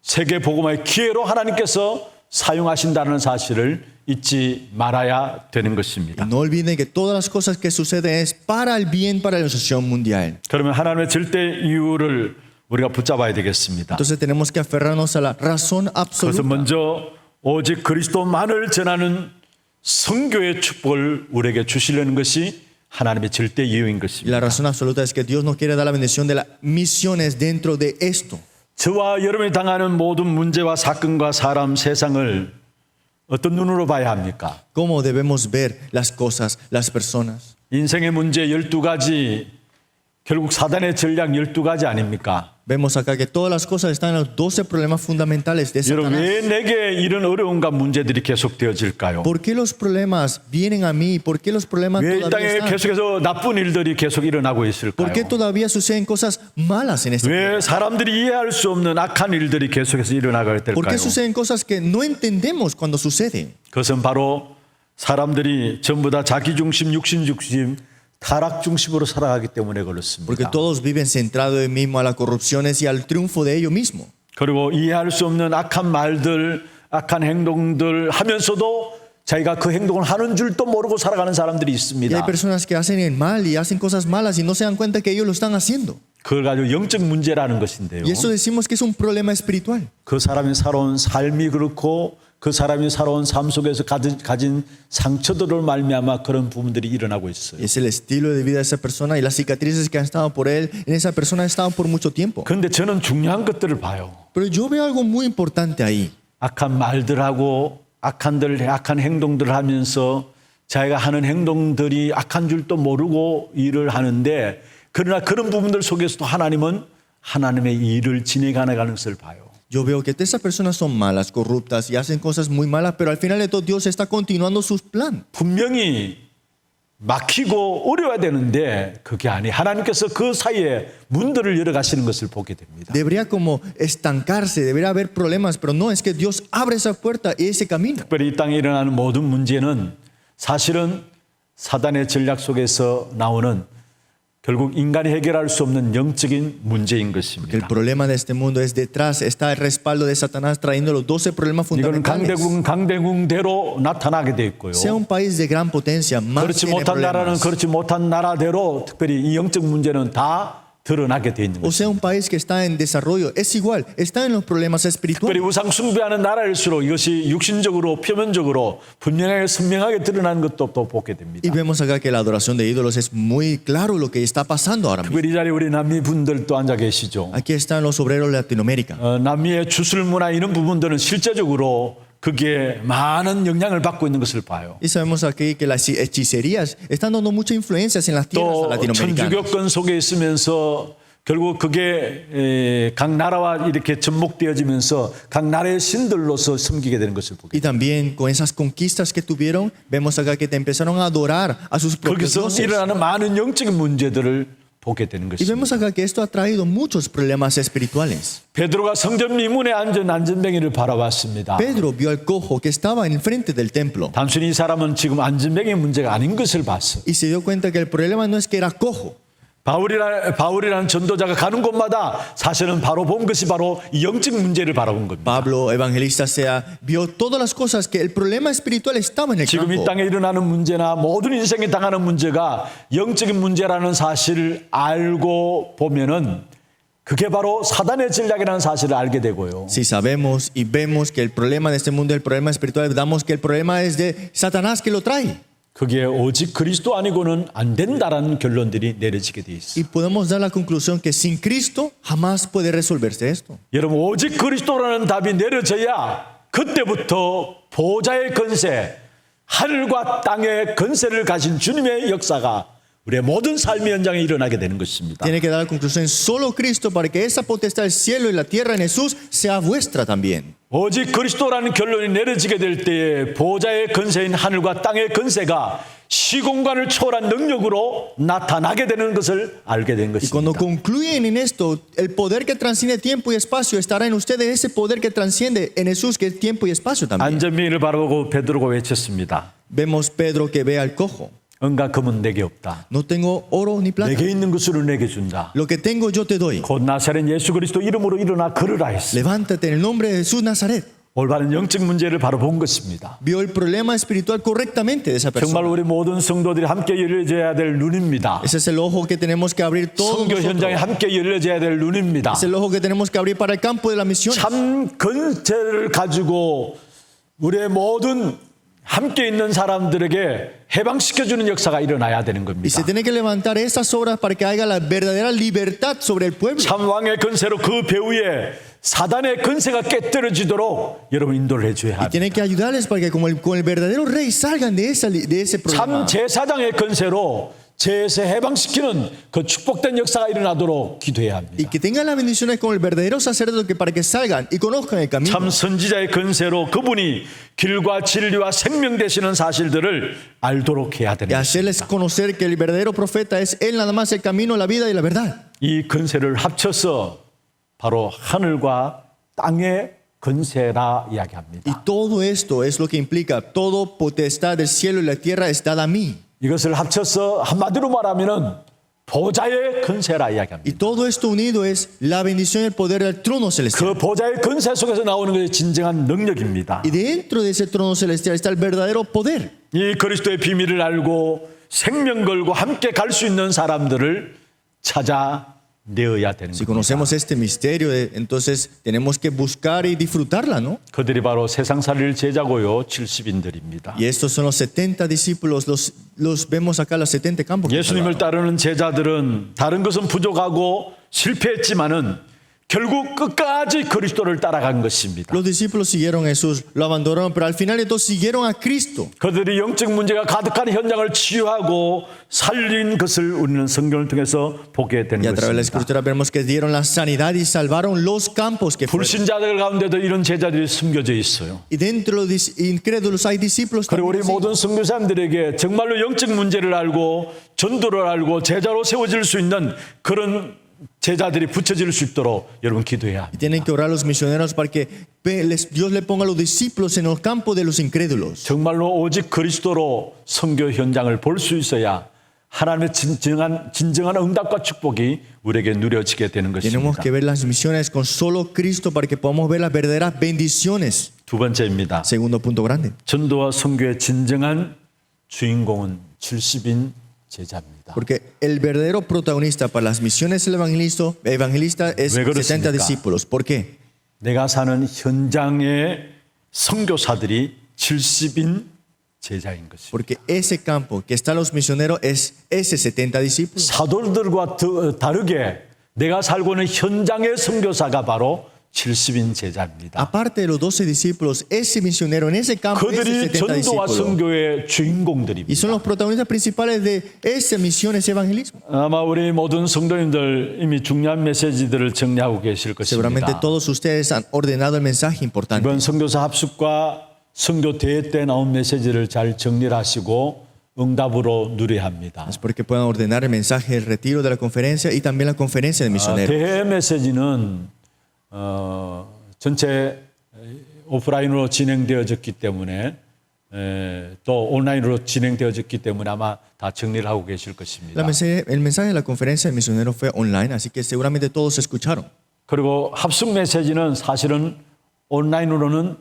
S1: 세계 복음의 기회로 하나님께서 사용하신다는 사실을 잊지 말아야 되는 것입니다.
S4: No olviden que todas las cosas que suceden es para el bien, para la evangelización mundial.
S1: 그러면 하나님의 절대 이유를 우리가 붙잡아야 되겠습니다.
S4: Entonces tenemos que aferrarnos a la razón
S1: 그래서
S4: absoluta.
S1: 먼저 오직 그리스도만을 전하는 선교의 축복을 우리에게 주시려는 것이 하나님의 절대 이유인
S4: Y
S1: 것입니다.
S4: la razón absoluta es que Dios nos quiere dar la bendición de las misiones dentro de esto.
S1: 저와 여러분이 당하는 모든 문제와 사건과 사람, 세상을 어떤 눈으로 봐야 합니까?
S4: ¿Cómo debemos ver las cosas, las personas?
S1: 인생의 문제 12가지, 결국 사단의 전략 12가지 아닙니까?
S4: Vemos acá que todas las cosas están en los 12 problemas fundamentales de
S1: 여러분, 왜
S4: Satanás.
S1: 내게 이런 어려움과 문제들이 계속 되어질까요?
S4: ¿Por qué los problemas vienen a mí? ¿Por qué los problemas
S1: 왜 이
S4: todavía
S1: 땅에
S4: están?
S1: 계속해서 나쁜 일들이 계속 일어나고 있을까요?
S4: ¿Por qué todavía suceden cosas malas en este mundo?
S1: 왜 사람들이 이해할 수 없는 악한 일들이 계속해서 일어나게
S4: ¿Por qué
S1: 될까요?
S4: suceden cosas que no entendemos cuando suceden?
S1: 그것은 바로 사람들이 전부 다 자기 중심, 육신 중심, 타락 중심으로 살아가기 때문에
S4: Porque
S1: 그렇습니다.
S4: todos viven centrados en mismo a las corrupciones y al triunfo de ellos mismos.
S1: 그리고 이해할 수 없는 악한 말들, 악한 행동들 하면서도 자기가 그 행동을 하는 줄도 모르고 살아가는 사람들이
S4: Y hay
S1: 있습니다.
S4: personas que hacen el mal y hacen cosas malas y no se dan cuenta que ellos lo están haciendo.
S1: 그걸 가지고 영적 문제라는 것인데요.
S4: Y eso decimos que es un problema espiritual.
S1: 그 사람이 살아온 삶이 그렇고 그 사람이 살아온 삶 속에서 가진 상처들을 말미암아 그런 부분들이 일어나고 있어요.
S4: Es el estilo de vida de esa persona y las cicatrices que han estado por él en esa persona han estado por mucho tiempo.
S1: 그런데 저는 중요한 것들을 봐요.
S4: Pero yo veo algo muy importante ahí.
S1: 악한 말들하고 악한 행동들을 하면서 자기가 하는 행동들이 악한 줄도 모르고 일을 하는데 그러나 그런 부분들 속에서도 하나님은 하나님의 일을 진행하는 것을 봐요.
S4: Yo veo que esas personas son malas, corruptas y hacen cosas muy malas, pero al final de todo Dios está continuando sus planes.
S1: 분명히 막히고 어려워야 되는데 그게 아니 하나님께서 그 사이에 문들을 열어 가시는 것을 보게 됩니다.
S4: Debería como estancarse, debería haber problemas, pero no, es que Dios abre esa puerta y ese camino.
S1: 특별히 이 땅에 일어나는 모든 문제는 사실은 사단의 전략 속에서 나오는 결국 인간이 해결할 수 없는 영적인 문제인
S4: Que el
S1: 것입니다.
S4: problema de este mundo es detrás, está el respaldo de Satanás trayendo los 12 problemas
S1: 이거는
S4: fundamentales.
S1: 강대국대로 나타나게 돼 있고요.
S4: Sea un país de gran potencia, más
S1: 그렇지
S4: tiene
S1: 못한 나라는
S4: problemas.
S1: 그렇지 못한 나라대로 특별히 이 영적 문제는 다 드러나게 돼 있는
S4: O
S1: 것입니다.
S4: sea un país que está en desarrollo, es igual, está en los problemas
S1: 특별히
S4: espirituales.
S1: 우상 숭배하는 나라일수록 이것이 육신적으로 표면적으로 분명하게 선명하게 드러나는 것도 또 보게 됩니다.
S4: Y vemos acá que la adoración de ídolos es muy claro lo que está pasando ahora mismo.
S1: 특별히 이 자리에 우리 남미 분들도 앉아 계시죠.
S4: Aquí están los obreros de Latinoamérica.
S1: 남미의 주술 문화 이런 부분들은 실제적으로 그게 많은 영향을 받고 있는 것을 봐요.
S4: Y sabemos aquí que las hechicerías están dando muchas influencias en las tierras
S1: 또
S4: latinoamericanas.
S1: 천주교권 속에 있으면서 결국 그게 각 나라와 이렇게 접목되어지면서 각 나라의 신들로서 섬기게 되는 것을 보게
S4: Y también con esas conquistas que tuvieron, vemos acá que te empezaron a adorar a sus propios
S1: 거기서
S4: dioses.
S1: 일어나는 많은 영적인 문제들을 보게 되는
S4: Y
S1: 것입니다.
S4: vemos acá que esto ha traído muchos problemas espirituales.
S1: 베드로가 성전 미문에 앉은 안전뱅이를 바라봤습니다.
S4: Pedro vio al cojo que estaba en frente del templo
S1: 단순히 이 사람은 지금 안전뱅이의 문제가 아닌 것을 봤어.
S4: y se dio cuenta que el problema no es que era cojo.
S1: 바울이라는 전도자가 가는 곳마다 사실은 바로 본 것이 바로 이 영적 문제를 바라본 겁니다.
S4: Pablo, evangelista sea, vio todas las cosas que el problema espiritual estaba en el
S1: 지금 이
S4: campo.
S1: 땅에 일어나는 문제나 모든 인생에 당하는 문제가 영적인 문제라는 사실을 알고 보면은 그게 바로 사단의 전략이라는 사실을 알게 되고요.
S4: Si sabemos y vemos que el problema de este mundo es el problema espiritual, damos que el problema es de Satanás que lo trae.
S1: 그게 오직 그리스도 아니고는 안 된다라는 결론들이 내려지게 돼 있어요.
S4: Y podemos dar la conclusión que sin Cristo jamás puede resolverse esto.
S1: 여러분 오직 그리스도라는 답이 내려져야 그때부터 보좌의 권세, 하늘과 땅의 권세를 가진 주님의 역사가 우리의 모든 삶의 현장에 일어나게 되는 것입니다.
S4: Tiene que dar la conclusión solo Cristo para que esa potestad del cielo y la tierra en Jesús sea vuestra también.
S1: 오직 그리스도라는 결론이 내려지게 될 때에 보좌의 권세인 하늘과 땅의 권세가 시공간을 초월한 능력으로 나타나게 되는 것을 알게 된
S4: Y cuando
S1: 것입니다.
S4: concluyen en esto, el poder que transciende tiempo y espacio estará en ustedes, ese poder que transciende en Jesús, que es tiempo y espacio también.
S1: 안전민을 바라보고 베드로가 외쳤습니다.
S4: Vemos Pedro que ve al cojo.
S1: 은과 금은 내게 없다.
S4: No tengo oro ni plata.
S1: 내게 있는 것으로 내게 준다.
S4: Lo que tengo yo te doy.
S1: 곧 나사렛 예수 그리스도 이름으로 일어나 걸으라 했어.
S4: Levántate en el nombre de Jesús Nazaret.
S1: 올바른 영적 문제를 바로 본 것입니다.
S4: Vio el problema espiritual correctamente de esa
S1: 정말
S4: persona.
S1: 우리 모든 성도들이 함께 열려져야 될 눈입니다.
S4: Ese es el ojo que tenemos que abrir todos
S1: 선교 현장에
S4: nosotros.
S1: 함께 열려져야 될 눈입니다.
S4: Es el ojo que tenemos que abrir para el campo de la misión.
S1: 참 권세를 가지고 우리의 모든 함께 있는 사람들에게 해방시켜주는 역사가 일어나야 되는
S4: Y
S1: 겁니다.
S4: se tiene que levantar estas obras para que haya la verdadera libertad sobre el pueblo.
S1: 참 왕의 건세로 그 배후에 사단의 건세가 깨뜨려지도록 여러분 인도를 해줘야
S4: Y
S1: 합니다.
S4: tiene que ayudarles para que con el verdadero rey salgan de ese problema.
S1: 참 제사장의 건세로 제세 해방시키는 그 축복된 역사가 일어나도록 기도해야
S4: Y
S1: 합니다.
S4: que tengan las bendiciones con el verdadero sacerdote para que salgan y conozcan el camino.
S1: 참 선지자의 건세로 그분이 길과 진리와 생명 되시는 사실들을 알도록 해야
S4: Y
S1: 되는 것입니다.
S4: hacerles conocer que el verdadero profeta es Él nada más el camino, la vida y la verdad.
S1: 이 건세를 합쳐서 바로 하늘과 땅의 건세라
S4: Y
S1: 이야기합니다.
S4: todo esto es lo que implica, todo potestad del cielo y la tierra es dada a mí.
S1: 이것을 합쳐서 한마디로 말하면은 보좌의 건세라
S4: Y
S1: 이야기합니다.
S4: todo esto unido es la bendición y el poder del trono celestial.
S1: 그 보좌의 건세 속에서 나오는 것이 진정한 능력입니다.
S4: Y dentro de ese trono celestial está el verdadero poder.
S1: 이 그리스도의 비밀을 알고 생명 걸고 함께 갈 수 있는 사람들을 찾아내어야 되는
S4: Si
S1: 겁니다.
S4: conocemos este misterio, entonces tenemos que buscar y disfrutarla, ¿no?
S1: 그들이 바로 세상살이를 제자고요 70인들입니다.
S4: Y estos son los 70 discípulos, los vemos acá, los 70 campos. que
S1: 예수님을
S4: salvaron.
S1: 따르는 제자들은 다른 것은 부족하고 실패했지만은 결국 끝까지 그리스도를 따라간 것입니다.
S4: Los discípulos siguieron a Jesús, lo abandonaron, pero al final de todo siguieron a Cristo.
S1: 그들이 영적 문제가 가득한 현장을 치유하고 살린 것을 우리는 성경을 통해서 보게 되는
S4: Y a través de la
S1: 것입니다.
S4: escritura vemos que dieron la sanidad y salvaron los campos que fueron.
S1: 불신자들 가운데도 이런 제자들이 숨겨져 있어요.
S4: Y dentro de los incrédulos hay discípulos
S1: 그리고 우리
S4: también. así.
S1: 모든 선교사님들에게 정말로 영적 문제를 알고 전도를 알고 제자로 세워질 수 있는 그런 제자들이 붙여질 수 있도록 여러분 기도해야
S4: Y
S1: 합니다.
S4: tienen que orar a los misioneros para que Dios le ponga a los discípulos en el campo de los incrédulos.
S1: 정말로 오직 그리스도로 선교 현장을 볼 수 있어야 하나님의 진정한 응답과 축복이 우리에게 누려지게 되는
S4: Tenemos
S1: 것입니다.
S4: que ver las misiones con solo Cristo para que podamos ver las verdaderas bendiciones.
S1: 두 번째입니다.
S4: Segundo punto grande.
S1: 전도와 선교의 진정한 주인공은 70인 제자입니다.
S4: Porque el verdadero protagonista para las misiones del evangelista es
S1: 왜
S4: 70
S1: 그렇습니까?
S4: discípulos. ¿Por qué?
S1: 내가 사는 현장의 선교사들이 70인 제자인 것입니다.
S4: Porque ese campo que están los misioneros es ese 70 discípulos.
S1: 사도들과 다르게 내가 살고 있는 현장의 선교사가 바로 70인 제자입니다.
S4: Aparte de los 12 discípulos, ese misionero en ese campo es
S1: 그들이
S4: 70
S1: 전도와
S4: discípulos.
S1: 선교의
S4: Y son
S1: 주인공들입니다.
S4: los protagonistas principales de esa misión, ese evangelismo.
S1: 아마 우리 모든 성도님들 이미 중요한 메시지들을 정리하고 계실
S4: Seguramente
S1: 것입니다.
S4: todos ustedes han ordenado el mensaje importante.
S1: 이번 선교사 합숙과 선교 대회 때 나온 메시지를 잘 정리를 하시고 응답으로 누려야 합니다.
S4: Es porque puedan ordenar el mensaje del retiro de la conferencia y también la conferencia del misionero.
S1: 대회 메시지는 전체 오프라인으로 진행되어졌기 때문에 또 온라인으로 진행되어졌기 때문에 아마 다 정리를 하고 계실 것입니다.
S4: El mensaje de la conferencia del misionero fue online, así que seguramente todos escucharon.
S1: 그리고 합숙 메시지는 사실은 온라인으로는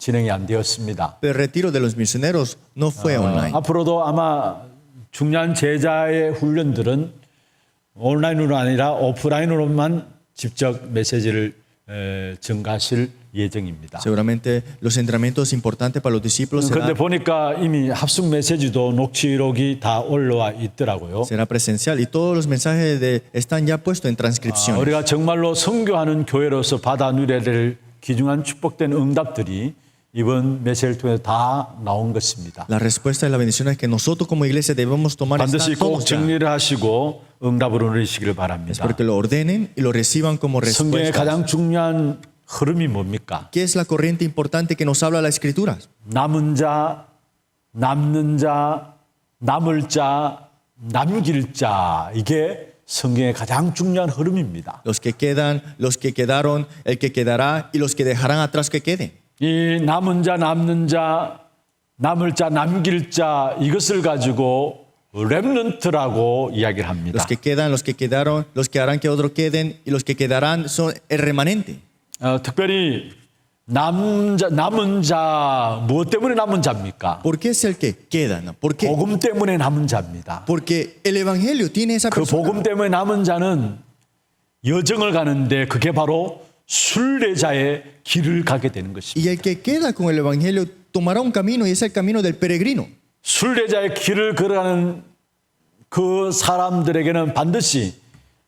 S1: 진행이 안 되었습니다.
S4: Pero el retiro de los misioneros no fue online.
S1: 앞으로도 아마 중요한 제자의 훈련들은 온라인으로 아니라 오프라인으로만 직접 메시지를 전가하실 예정입니다.
S4: Seguramente los entrenamientos importantes para los discípulos
S1: 그런데 보니까 이미 합숙 메시지도 녹취록이 다 올라와 있더라고요.
S4: será presencial y todos los mensajes están ya puestos en transcripción.
S1: 우리가 정말로 선교하는 교회로서 받아 누려야 될 귀중한 축복된 응답들이 이번 메시지를 통해 다 나온 것입니다.
S4: La respuesta de la bendición es que nosotros como iglesia debemos tomar
S1: 반드시
S4: están
S1: 꼭
S4: todos ya.
S1: 정리를 하시고 응답으로 누리시기를
S4: Es
S1: 바랍니다.
S4: porque lo ordenen y lo reciban como
S1: 성경의
S4: respuesta.
S1: 가장 중요한 흐름이 뭡니까?
S4: ¿Qué es la corriente importante que nos habla la escritura?
S1: 남은 자, 남는 자, 남을 자, 남길 자, 이게 성경의 가장 중요한 흐름입니다.
S4: Los que quedan, los que quedaron, el que quedará y los que dejarán atrás que queden.
S1: 이 남은 자, 남는 자, 남을 자, 남길 자 이것을 가지고 렘넌트라고 이야기를 합니다.
S4: Los que quedan, los que quedaron, los que harán que otros queden y los que quedarán son el remanente.
S1: 특별히 남은 자 무엇 때문에 남은 자입니까?
S4: ¿Por qué es el que queda? ¿No? ¿Por qué?
S1: 복음 때문에 남은 자입니다.
S4: Porque el evangelio tiene esa
S1: 그
S4: persona.
S1: 복음 때문에 남은 자는 여정을 가는데 그게 바로 순례자의 길을 가게 되는 것입니다.
S4: Y el que queda con el Evangelio tomará un camino y es el camino del peregrino.
S1: 순례자의 길을 걸어가는 그 사람들에게는 반드시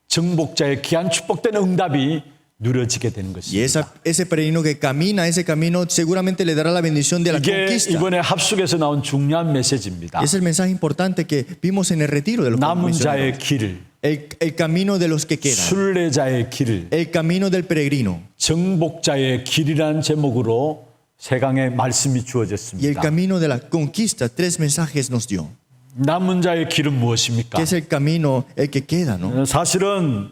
S1: 정복자의 귀한 축복된 응답이 누려지게 되는
S4: Y
S1: 것입니다.
S4: ese peregrino que camina ese camino seguramente le dará la bendición de la
S1: 이게
S4: conquista.
S1: 이번에 합숙에서 나온 중요한 메시지입니다.
S4: Es el mensaje importante que vimos en el retiro de los
S1: 남은
S4: misioneros.
S1: 자의 길을,
S4: El camino de los que quedan.
S1: 순례자의 길을,
S4: El camino del peregrino.
S1: 정복자의 길이라는 제목으로 세강의 말씀이
S4: Y el
S1: 주어졌습니다.
S4: camino de la conquista. 3 mensajes nos dio.
S1: 남은 자의 길은 무엇입니까?
S4: ¿Qué es el camino, el que queda, no?
S1: 사실은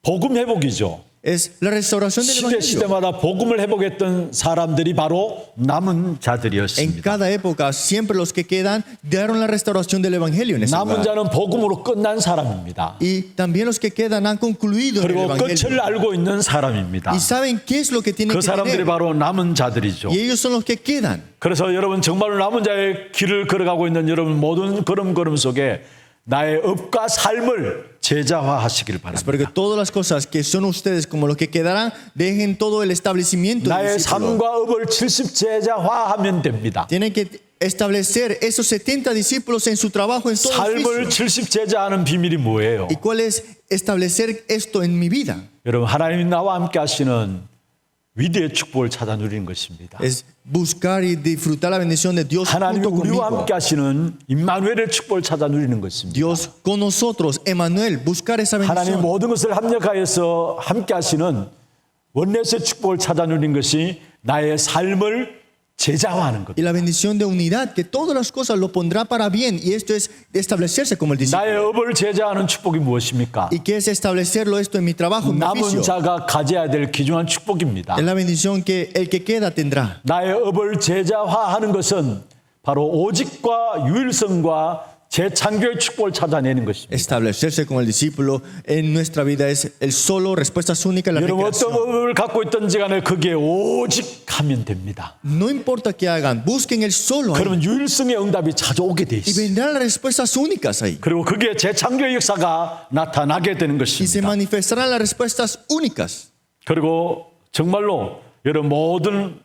S1: 복음 회복이죠.
S4: Es la restauración del
S1: 시대
S4: Evangelio.
S1: 시대마다 복음을 회복했던 사람들이 바로 남은
S4: En
S1: 자들이었습니다.
S4: cada época, siempre los que quedan dieron la restauración del Evangelio en ese
S1: 남은
S4: lugar.
S1: 자는 복음으로 끝난 사람입니다.
S4: Y también los que quedan han concluido en el
S1: 그리고 끝을
S4: Evangelio.
S1: 알고 있는 사람입니다.
S4: Y saben qué es lo que tienen
S1: 그
S4: que
S1: 사람들이
S4: tener.
S1: 바로 남은 자들이죠.
S4: Y ellos son los que quedan.
S1: 그래서 여러분 정말로 남은 자의 길을 걸어가고 있는 여러분 모든 걸음걸음 속에 나의 업과 삶을 제자화하시길
S4: Espero que
S1: 바랍니다.
S4: todas las cosas que son ustedes como los que quedarán dejen todo el establecimiento del
S1: 나의
S4: discípulo.
S1: 삶과 업을 70 제자화하면 됩니다.
S4: Tienen que establecer esos 70 discípulos en su trabajo en todo
S1: 삶을
S4: oficio.
S1: 70 제자하는 비밀이 뭐예요?
S4: ¿Y cuál es establecer esto en mi vida?
S1: 여러분 하나님이 나와 함께 하시는 위대의 축복을 찾아 누리는 것입니다.
S4: Es buscar y disfrutar la bendición de Dios
S1: 하나님이
S4: junto
S1: 우리와
S4: conmigo.
S1: 함께 하시는 임마누엘의 축복을 찾아 누리는 것입니다.
S4: Dios con nosotros, Emmanuel, buscar esa
S1: 하나님
S4: bendición.
S1: 모든 것을 합력하여서 함께 하시는 원내스의 축복을 찾아 누리는 것이 나의 삶을 제자화하는
S4: Y
S1: 겁니다.
S4: la bendición de unidad, que todas las cosas lo pondrá para bien. Y esto es establecerse como el
S1: 나의
S4: discípulo.
S1: 업을 제자하는 축복이 무엇입니까?
S4: ¿Y qué es establecerlo esto en mi trabajo, en mi
S1: 남은
S4: oficio?
S1: 자가 가져야 될 귀중한 축복입니다.
S4: Es la bendición que el que queda tendrá.
S1: 나의 업을 제자화하는 것은 바로 오직과 유일성과 재창조의 축복을 찾아내는 것입니다.
S4: Establecerse como el discípulo en nuestra vida es el solo, respuestas únicas, la
S1: 여러분 어떤
S4: recreación.
S1: 업을 갖고 있든지 간에 거기에 오직 하면 됩니다.
S4: No importa qué hagan, busquen el solo ahí.
S1: 그러면 유일성의 응답이 찾아오게 돼
S4: Y
S1: 있어요.
S4: vendrán las respuestas únicas ahí.
S1: 그리고 거기에 재창조의 역사가 나타나게 되는
S4: Y se
S1: 것입니다.
S4: manifestarán las respuestas únicas.
S1: 그리고 정말로 여러분 모든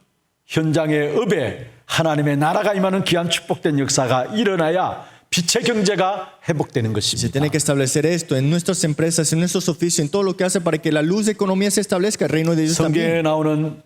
S1: 현장의 업에 하나님의 나라가 임하는 귀한 축복된 역사가 일어나야 빛의 경제가 회복되는
S4: Se
S1: 것입니다.
S4: tiene que establecer esto en nuestras empresas, en nuestros oficios, en todo lo que hace para que la luz de economía se establezca, el reino de Dios
S1: 성경에
S4: también.
S1: 나오는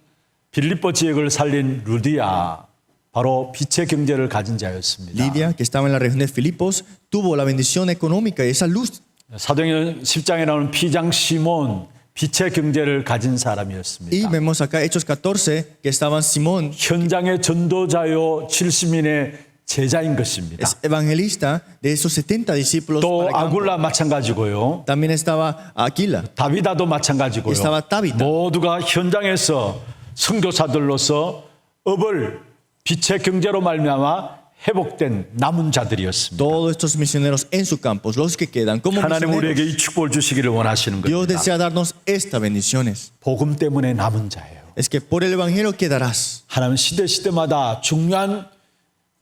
S1: 빌립보 지역을 살린 루디아 바로 빛의 경제를 가진 자였습니다.
S4: Lidia, que estaba en la región de Filipos, tuvo la bendición económica y esa luz.
S1: 사도행전 10장에 나오는 피장 시몬 빛의 경제를 가진
S4: Y
S1: 사람이었습니다.
S4: vemos acá Hechos 14, que estaban Simón,
S1: 현장의 전도자요 70인의 제자인 것입니다.
S4: es evangelista de esos 70 discípulos.
S1: 또
S4: para el campo.
S1: 아굴라 마찬가지고요.
S4: También estaba Aquila.
S1: 다비다도 마찬가지고요.
S4: estaba Tabita.
S1: 모두가 현장에서 선교사들로서 업을 빛의 경제로 말미암아 회복된 남은 자들이었습니다.
S4: Todos estos misioneros en su campo, los que quedan como
S1: 하나님 우리에게
S4: misioneros.
S1: 이 축복을 주시기를 원하시는
S4: Dios
S1: 겁니다.
S4: desea darnos estas bendiciones.
S1: 복음 때문에 남은 자예요.
S4: Es que por el evangelio quedarás.
S1: 하나님 시대마다 중요한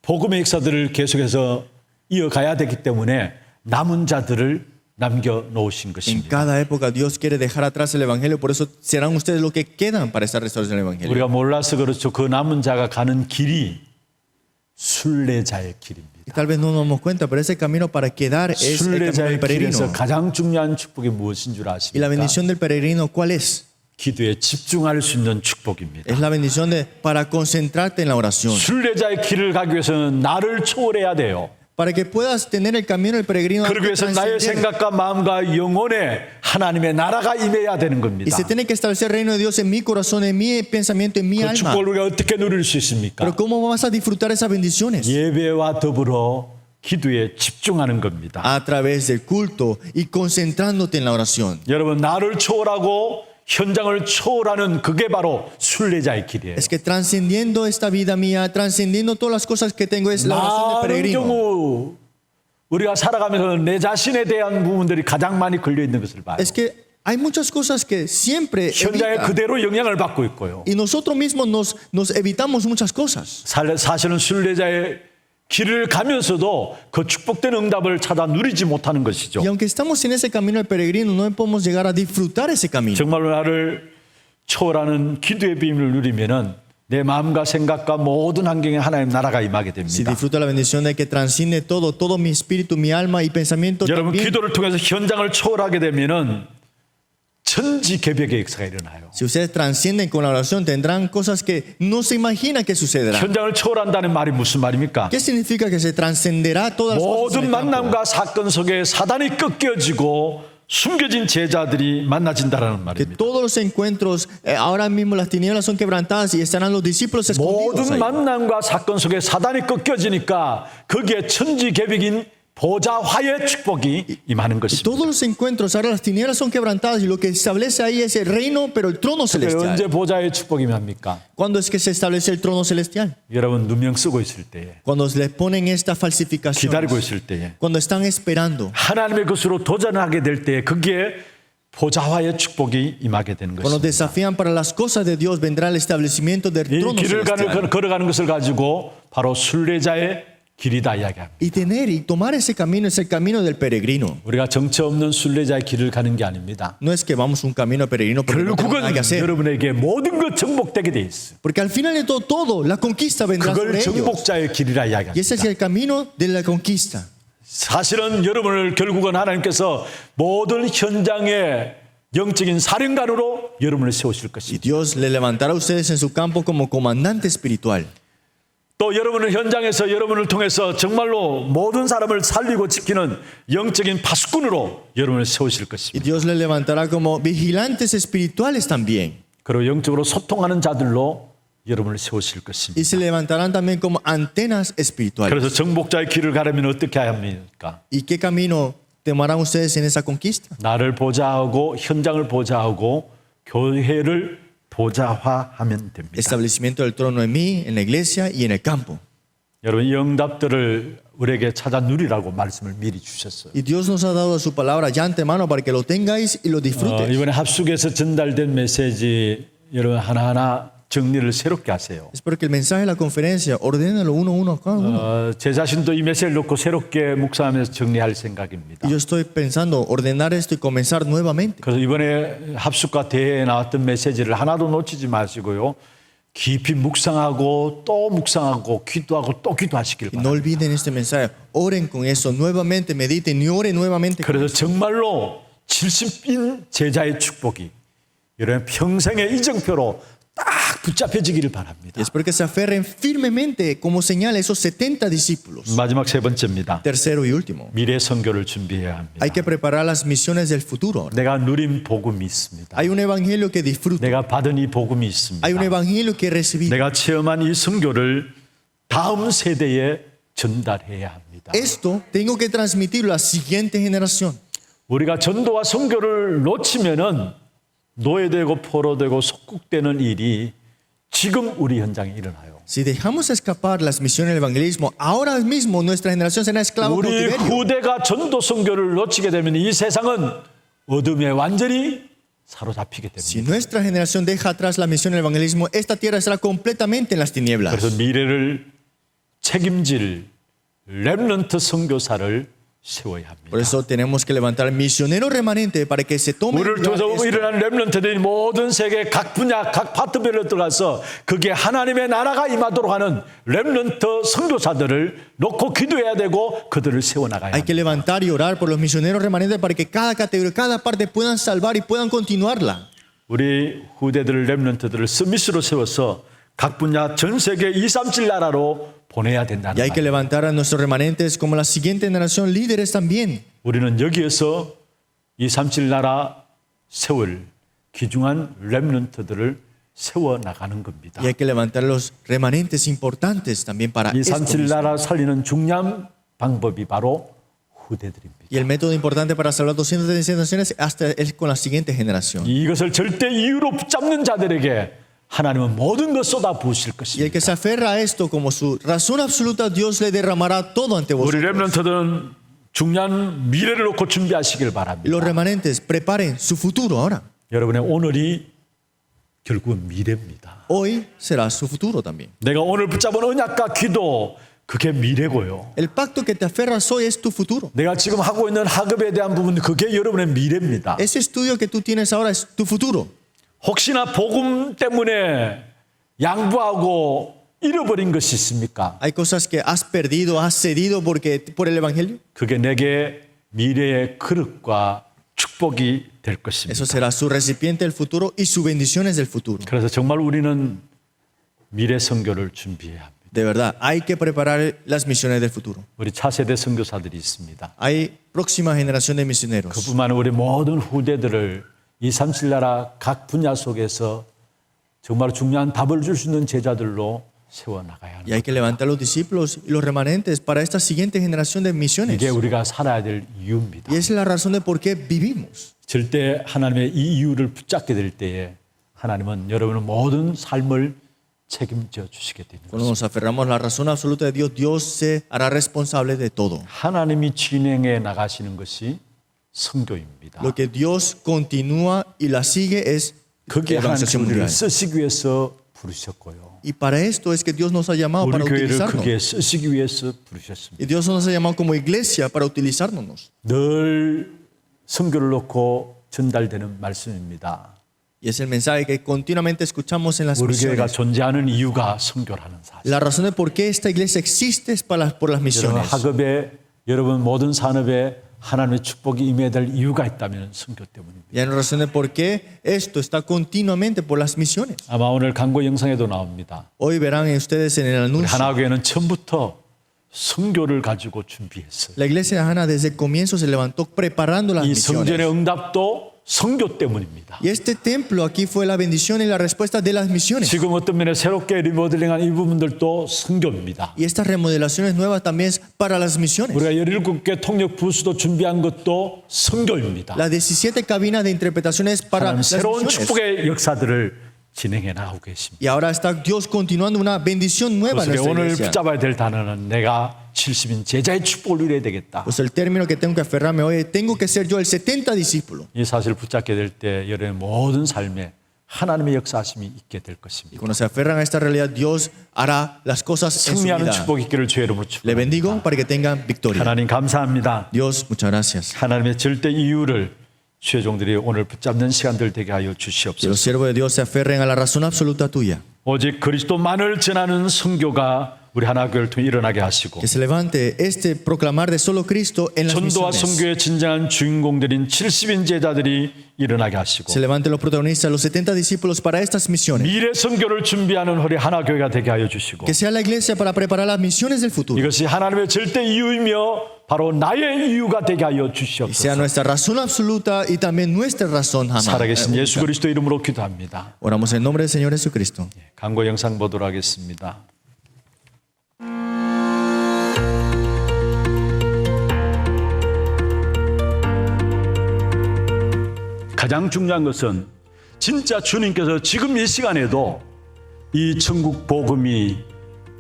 S1: 복음의 역사들을 계속해서 이어가야 되기 때문에 남은 자들을 남겨놓으신
S4: En
S1: 것입니다.
S4: cada época Dios quiere dejar atrás el evangelio, por eso serán ustedes los que quedan para esta restauración del evangelio.
S1: 우리가 몰라서 그렇죠. 그 남은 자가 가는 길이 순례자의 길입니다.
S4: Y tal vez no nos damos cuenta, pero ese camino para quedar es el camino del
S1: 순례자의
S4: peregrino.
S1: 길에서 가장 중요한 축복이 무엇인 줄
S4: Y la
S1: 아십니까?
S4: bendición del peregrino, ¿cuál es?
S1: 기도에 집중할 수 있는 축복입니다.
S4: Es la bendición de para concentrarte en la oración.
S1: 순례자의 길을 가기 위해서는 나를 초월해야 돼요.
S4: Para que puedas tener el camino del peregrino. hay
S1: 그러기
S4: que
S1: 위해서 나의
S4: trascender.
S1: 생각과 마음과 영혼에 하나님의 나라가 임해야 되는
S4: Y
S1: 겁니다.
S4: se tiene que establecer el reino de Dios en mi corazón, en mi pensamiento, en mi
S1: 그
S4: alma.
S1: 축복을 우리가 어떻게 누릴 수 있습니까?
S4: Pero ¿cómo vas a disfrutar esas bendiciones?
S1: 예배와 더불어 기도에 집중하는 겁니다.
S4: A través del culto y concentrándote en la oración.
S1: 여러분 나를 초월하고 현장을 초월하는 그게 바로 순례자의 길이에요.
S4: Es que trascendiendo esta vida mía, trascendiendo todas las cosas que tengo, es la oración del
S1: 많은
S4: peregrino.
S1: 경우 우리가 살아가면서 내 자신에 대한 부분들이 가장 많이 걸려 있는 것을 봐요.
S4: Es que hay muchas cosas que siempre
S1: 현장에
S4: evita,
S1: 그대로 영향을 받고 있고요.
S4: y nosotros mismos nos evitamos muchas cosas.
S1: 사실은 순례자의 길을 가면서도 그 축복된 응답을 찾아 누리지 못하는 것이죠.
S4: Y aunque estamos en ese camino del peregrino, no podemos llegar a disfrutar ese camino.
S1: 정말로 나를 초월하는 기도의 비밀을 누리면은 내 마음과 생각과 모든 환경에 하나님 나라가 임하게
S4: Si
S1: 됩니다.
S4: disfruto la bendición de que transciende todo, todo mi espíritu, mi alma y pensamiento
S1: 여러분
S4: también.
S1: 기도를 통해서 현장을 초월하게 되면은 천지개벽의 역사가 일어나요.
S4: Si ustedes transcienden con la oración, tendrán cosas que no se imaginan que sucederán.
S1: 현장을 초월한다는 말이 무슨 말입니까?
S4: ¿Qué significa que se trascenderá todas las cosas?
S1: 모든
S4: en el campo?
S1: 만남과 사건 속에 사단이 꺾여지고 숨겨진 제자들이 만나진다라는
S4: Que
S1: 말입니다.
S4: todos los encuentros, ahora mismo las tinieblas son quebrantadas y estarán los discípulos escondidos
S1: 모든
S4: ahí.
S1: 만남과 사건 속에 사단이 꺾여지니까 거기에 천지개벽인 보좌화의 축복이 임하는 것입니다.
S4: Todos los encuentros, ahora las tinieblas son quebrantadas y lo que establece ahí es el reino, pero el trono
S1: 언제
S4: celestial.
S1: 보좌의 축복이 임합니까?
S4: ¿Cuándo es que se establece el trono celestial?
S1: 여러분 누명 쓰고 있을 때에,
S4: Cuando les ponen esta falsificación.
S1: 기다리고 있을 때에,
S4: Cuando están esperando.
S1: 하나님의 것으로 도전하게 될 때에 거기에 보좌화의 축복이 임하게 되는
S4: Cuando
S1: 것입니다.
S4: desafían para las cosas de Dios, vendrá el establecimiento del
S1: 이
S4: trono
S1: 길을
S4: celestial.
S1: 걸어가는 것을 가지고 바로 순례자의 길이다 이야기합니다.
S4: Y tener y tomar ese camino es el camino del peregrino.
S1: 우리가 정처 없는 순례자의 길을 가는 게 아닙니다.
S4: No es que vamos un camino peregrino porque no tenemos
S1: 결국은
S4: nada que hacer.
S1: 여러분에게 모든 것 정복되게 돼 있어.
S4: Porque al final de todo, todo, la conquista vendrá
S1: 그걸
S4: sobre ellos.
S1: 정복자의 길이라
S4: Y ese es
S1: 이야기합니다.
S4: el camino de la conquista.
S1: 사실은 여러분을 결국은 하나님께서 모든 현장의 영적인 사령관으로 여러분을 세우실
S4: Y
S1: 것입니다.
S4: Dios le levantará a ustedes en su campo como comandante espiritual.
S1: 또 여러분을 현장에서 여러분을 통해서 정말로 모든 사람을 살리고 지키는 영적인 파수꾼으로 여러분을 세우실
S4: Y
S1: 것입니다.
S4: Dios le levantará como vigilantes espirituales también.
S1: 그리고 영적으로 소통하는 자들로 여러분을 세우실
S4: Y
S1: 것입니다.
S4: se levantarán también como antenas espirituales.
S1: 그래서 정복자의 길을 가려면 어떻게 해야 합니까?
S4: ¿Y qué camino tomarán ustedes en esa conquista?
S1: 나를 보좌하고 현장을 보좌하고 교회를 보좌화하면 됩니다.
S4: Establecimiento del trono en mí, en la iglesia y en el campo.
S1: 여러분 이 응답들을 우리에게 찾아 누리라고 말씀을 미리 주셨어요.
S4: Y Dios nos ha dado su palabra ya antemano para que lo tengáis y lo disfrutéis.
S1: 이번에 합숙에서 전달된 메시지 여러분 하나하나 정리를 새롭게 하세요.
S4: Espero que el mensaje de la conferencia, ordénalo uno a uno a cada uno.
S1: 제 자신도 이 메시지를 놓고 새롭게 묵상하면서 정리할 생각입니다.
S4: Y yo estoy pensando ordenar esto y comenzar nuevamente.
S1: 그래서 이번에 합숙과 대회에 나왔던 메시지를 하나도 놓치지 마시고요. 깊이 묵상하고 또 묵상하고 기도하고 또 기도하시길
S4: Y no
S1: 바랍니다.
S4: olviden este mensaje. Oren con eso. Nuevamente mediten y oren nuevamente.
S1: 그래서 정말로 70인 제자의 축복이 여러분 평생의 이정표로 딱 붙잡혀지기를 바랍니다.
S4: Y espero que se aferren firmemente como señal a esos 70 discípulos.
S1: 마지막 세 번째입니다.
S4: Tercero y último.
S1: 미래 선교를 준비해야 합니다.
S4: Hay que preparar las misiones del futuro.
S1: 내가 누린 복음이 있습니다.
S4: Hay un evangelio que disfruto.
S1: 내가 받은 이 복음이 있습니다.
S4: Hay un evangelio que recibí.
S1: 내가 체험한 이 선교를 다음 세대에 전달해야 합니다.
S4: Esto tengo que transmitirlo a la siguiente generación.
S1: 우리가 전도와 선교를 놓치면은 노예되고 포로되고 속국되는 일이 지금 우리 현장에 일어나요.
S4: Si dejamos escapar las misiones del evangelismo, ahora mismo nuestra generación será esclava
S1: 우리
S4: cautiverio.
S1: 후대가 전도 선교를 놓치게 되면 이 세상은 어둠에 완전히 사로잡히게
S4: Si
S1: 됩니다.
S4: nuestra generación deja atrás la misión del evangelismo, esta tierra estará completamente en las tinieblas.
S1: 그래서 미래를 책임질 렘넌트 선교사를 세워야 합니다.
S4: Por eso tenemos que levantar misioneros remanentes para que se tome
S1: 우리를 통해서 일어난 렘넌트들이 모든 세계 각 분야 각 파트별로 들어가서 그게 하나님의 나라가 임하도록 하는 렘넌트 선교사들을 놓고 기도해야 되고 그들을 세워나가야
S4: Hay que
S1: 합니다.
S4: levantar y orar por los misioneros remanentes para que cada categoría, cada parte puedan salvar y puedan continuarla.
S1: 우리 후대들 렘넌트들을 스미스로 세워서 각 분야 전 세계 237 나라로 보내야 된다는
S4: Y hay que
S1: 말.
S4: levantar a nuestros remanentes como la siguiente generación, líderes también.
S1: 우리는 여기에서 237 나라 세울 귀중한 렘넌트들을 세워 나가는 겁니다.
S4: Y hay que levantar los remanentes importantes también para esto
S1: 237
S4: mismo.
S1: 나라 살리는 중요한 방법이 바로 후대들입니다.
S4: Y el método importante para salvar 237 naciones hasta es con la siguiente generación.
S1: 이것을 절대 이유로 붙잡는 자들에게 하나님은 모든 것 쏟아 부으실
S4: Y el que
S1: 것입니다.
S4: se aferra a esto como su razón absoluta, Dios le derramará todo ante
S1: 우리
S4: vosotros.
S1: 렘넌트들은 중요한 미래를 놓고 준비하시길
S4: Y los
S1: 바랍니다.
S4: remanentes preparen su futuro ahora.
S1: 여러분의 오늘이 결국은 미래입니다.
S4: Hoy será su futuro también.
S1: 내가 오늘 붙잡은 언약과 기도 그게 미래고요.
S4: El pacto que te aferras hoy es tu futuro.
S1: 내가 지금 하고 있는 학업에 대한 부분 그게 여러분의 미래입니다.
S4: Ese estudio que tú tienes ahora es tu futuro.
S1: 혹시나 복음 때문에 양보하고 잃어버린 것이 있습니까?
S4: ¿Hay cosas que has perdido, has cedido por el Evangelio?
S1: 그게 내게 미래의 그릇과 축복이 될 것입니다.
S4: Eso será su recipiente del futuro y sus bendiciones del futuro.
S1: 그래서 정말 우리는 미래 선교를 준비해야 합니다.
S4: De verdad, hay que preparar las misiones del futuro.
S1: 우리 차세대 선교사들이 있습니다.
S4: Hay próxima generación de misioneros.
S1: 그뿐만 아니라 우리 모든 후대들을 237 나라 각 분야 속에서 정말 중요한 답을 줄 수 있는 제자들로 세워나가야
S4: Y
S1: 합니다.
S4: hay que levantar los discípulos y los remanentes para esta siguiente generación de misiones.
S1: 이게 우리가 살아야 될 이유입니다.
S4: Y esa es la razón de por qué vivimos.
S1: 절대 하나님의 이 이유를 붙잡게 될 때에 하나님은 여러분의 모든 삶을 책임져 주시게 됩니다.
S4: Cuando nos aferramos a la razón absoluta de Dios, Dios se hará responsable de todo.
S1: 하나님이 진행해 나가시는 것이 선교입니다.
S4: Lo que Dios continúa y la sigue es
S1: 그게 하나님
S4: evangelización
S1: 우리를
S4: mundial.
S1: 쓰시기 위해서 부르셨고요.
S4: Y para esto es que Dios nos ha llamado
S1: 우리
S4: para
S1: 교회를
S4: utilizarnos.
S1: 그게 쓰시기 위해서 부르셨습니다.
S4: Y Dios nos ha llamado como iglesia para utilizarnos.
S1: 늘 선교를 놓고 전달되는 말씀입니다.
S4: Y es el mensaje que continuamente escuchamos en las
S1: 우리 교회가
S4: misiones.
S1: 존재하는 이유가 선교라는 사실.
S4: La razón de por qué esta iglesia existe es por las
S1: 여러분
S4: misiones.
S1: 학업에 여러분 모든 산업에 하나님의 축복이 임해야 될 이유가 있다면 선교 때문입니다.
S4: Y hay una razón de por qué esto está continuamente por las misiones.
S1: 아마 오늘 광고 영상에도 나옵니다.
S4: Hoy verán ustedes en el
S1: 우리
S4: anuncio.
S1: 하나교회는 처음부터 선교를 가지고 준비했어요.
S4: La iglesia de Hana desde el comienzo se levantó preparando las
S1: 이
S4: misiones.
S1: 성전의 응답도 선교 때문입니다.
S4: Y este templo aquí fue la bendición y la respuesta de las misiones.
S1: 지금 어떤 면에 새롭게 리모델링한 이 부분들도 선교입니다.
S4: Y estas remodelaciones nuevas también es para las misiones.
S1: 우리가 17개 통역 부수도 준비한 것도 선교입니다.
S4: Las 17 cabinas de interpretación es para
S1: 하나님
S4: las
S1: 새로운
S4: misiones.
S1: 축복의 역사들을 진행해 나가고 계십니다.
S4: Y ahora está Dios continuando una bendición nueva en
S1: 그래서
S4: nuestra
S1: 오늘
S4: iglesia.
S1: 붙잡아야 될 단어는 내가 70인 제자의 축복을 누려야 되겠다.
S4: Pues el término que tengo que aferrarme hoy es, tengo que ser yo el 70 discípulo.
S1: 이 사실을 붙잡게 될 때 여러분의 모든 삶에 하나님의 역사하심이 있게 될
S4: Y
S1: 것입니다.
S4: cuando se aferran a esta realidad, Dios hará las cosas en su
S1: 승리하는
S4: vida.
S1: 축복 있기를 주의 이름으로
S4: Le bendigo
S1: 축복합니다.
S4: para que tengan victoria.
S1: 하나님 감사합니다.
S4: Dios, muchas gracias.
S1: 하나님의 절대 이유를 주의 종들이 오늘 붙잡는 시간들 되게 하여
S4: Que
S1: 주시옵소서.
S4: los siervos de Dios se aferren a la razón absoluta tuya.
S1: 오직 그리스도만을 전하는 선교가 우리 하나교회를 통해 일어나게 하시고
S4: Que se levante este proclamar de solo Cristo en las
S1: 전도와
S4: misiones.
S1: 선교의 진정한 주인공들인 70인 제자들이 일어나게 하시고
S4: Se levanten los protagonistas, los 70 discípulos para estas misiones.
S1: 미래 선교를 준비하는 우리 하나교회가 되게 하여 주시고
S4: Que sea la iglesia para preparar las misiones del futuro.
S1: 이것이 하나님의 절대 이유이며 바로 나의 이유가 되게 하여
S4: Y sea
S1: 주시옵소서.
S4: nuestra razón absoluta y también nuestra razón jamás.
S1: 살아계신 예수 그리스도 이름으로 기도합니다.
S4: Oramos en nombre del Señor Jesucristo.
S1: 광고 영상 보도록 하겠습니다. 가장 중요한 것은 진짜 주님께서 지금 이 시간에도 이 천국 복음이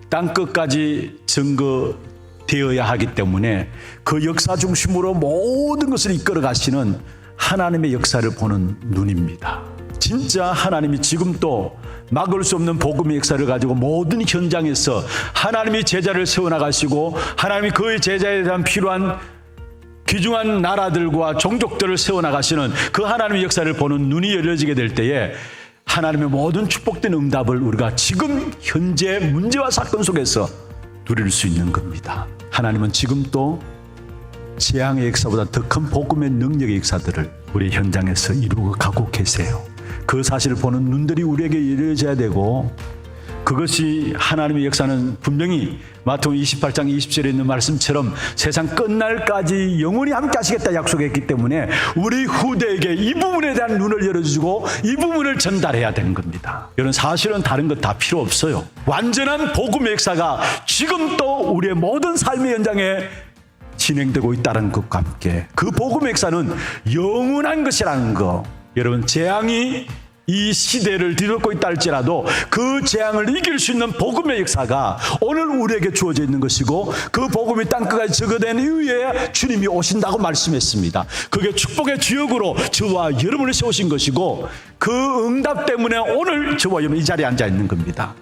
S1: 땅 끝까지 증거되어야 하기 때문에 그 역사 중심으로 모든 것을 이끌어 가시는 하나님의 역사를 보는 눈입니다. 진짜 하나님이 지금 또 막을 수 없는 복음의 역사를 가지고 모든 현장에서 하나님이 제자를 세워나가시고 하나님이 그의 제자에 대한 필요한 귀중한 나라들과 종족들을 세워나가시는 그 하나님의 역사를 보는 눈이 열려지게 될 때에 하나님의 모든 축복된 응답을 우리가 지금 현재 문제와 사건 속에서 누릴 수 있는 겁니다. 하나님은 지금 또 재앙의 역사보다 더 큰 복음의 능력의 역사들을 우리 현장에서 이루어 가고 계세요. 그 사실을 보는 눈들이 우리에게 열려져야 되고 그것이 하나님의 역사는 분명히 마태복음 28장 20절에 있는 말씀처럼 세상 끝날까지 영원히 함께 하시겠다 약속했기 때문에 우리 후대에게 이 부분에 대한 눈을 열어주고 이 부분을 전달해야 되는 겁니다. 여러분 사실은 다른 것 다 필요 없어요. 완전한 복음의 역사가 지금 또 우리의 모든 삶의 현장에 진행되고 있다는 것과 함께 그 복음의 역사는 영원한 것이라는 거. 여러분 재앙이 이 시대를 뒤덮고 있다 할지라도 그 재앙을 이길 수 있는 복음의 역사가 오늘 우리에게 주어져 있는 것이고 그 복음이 땅끝까지 적어된 이후에 주님이 오신다고 말씀했습니다. 그게 축복의 주역으로 저와 여러분을 세우신 것이고 그 응답 때문에 오늘 저와 여러분 이 자리에 앉아 있는 겁니다.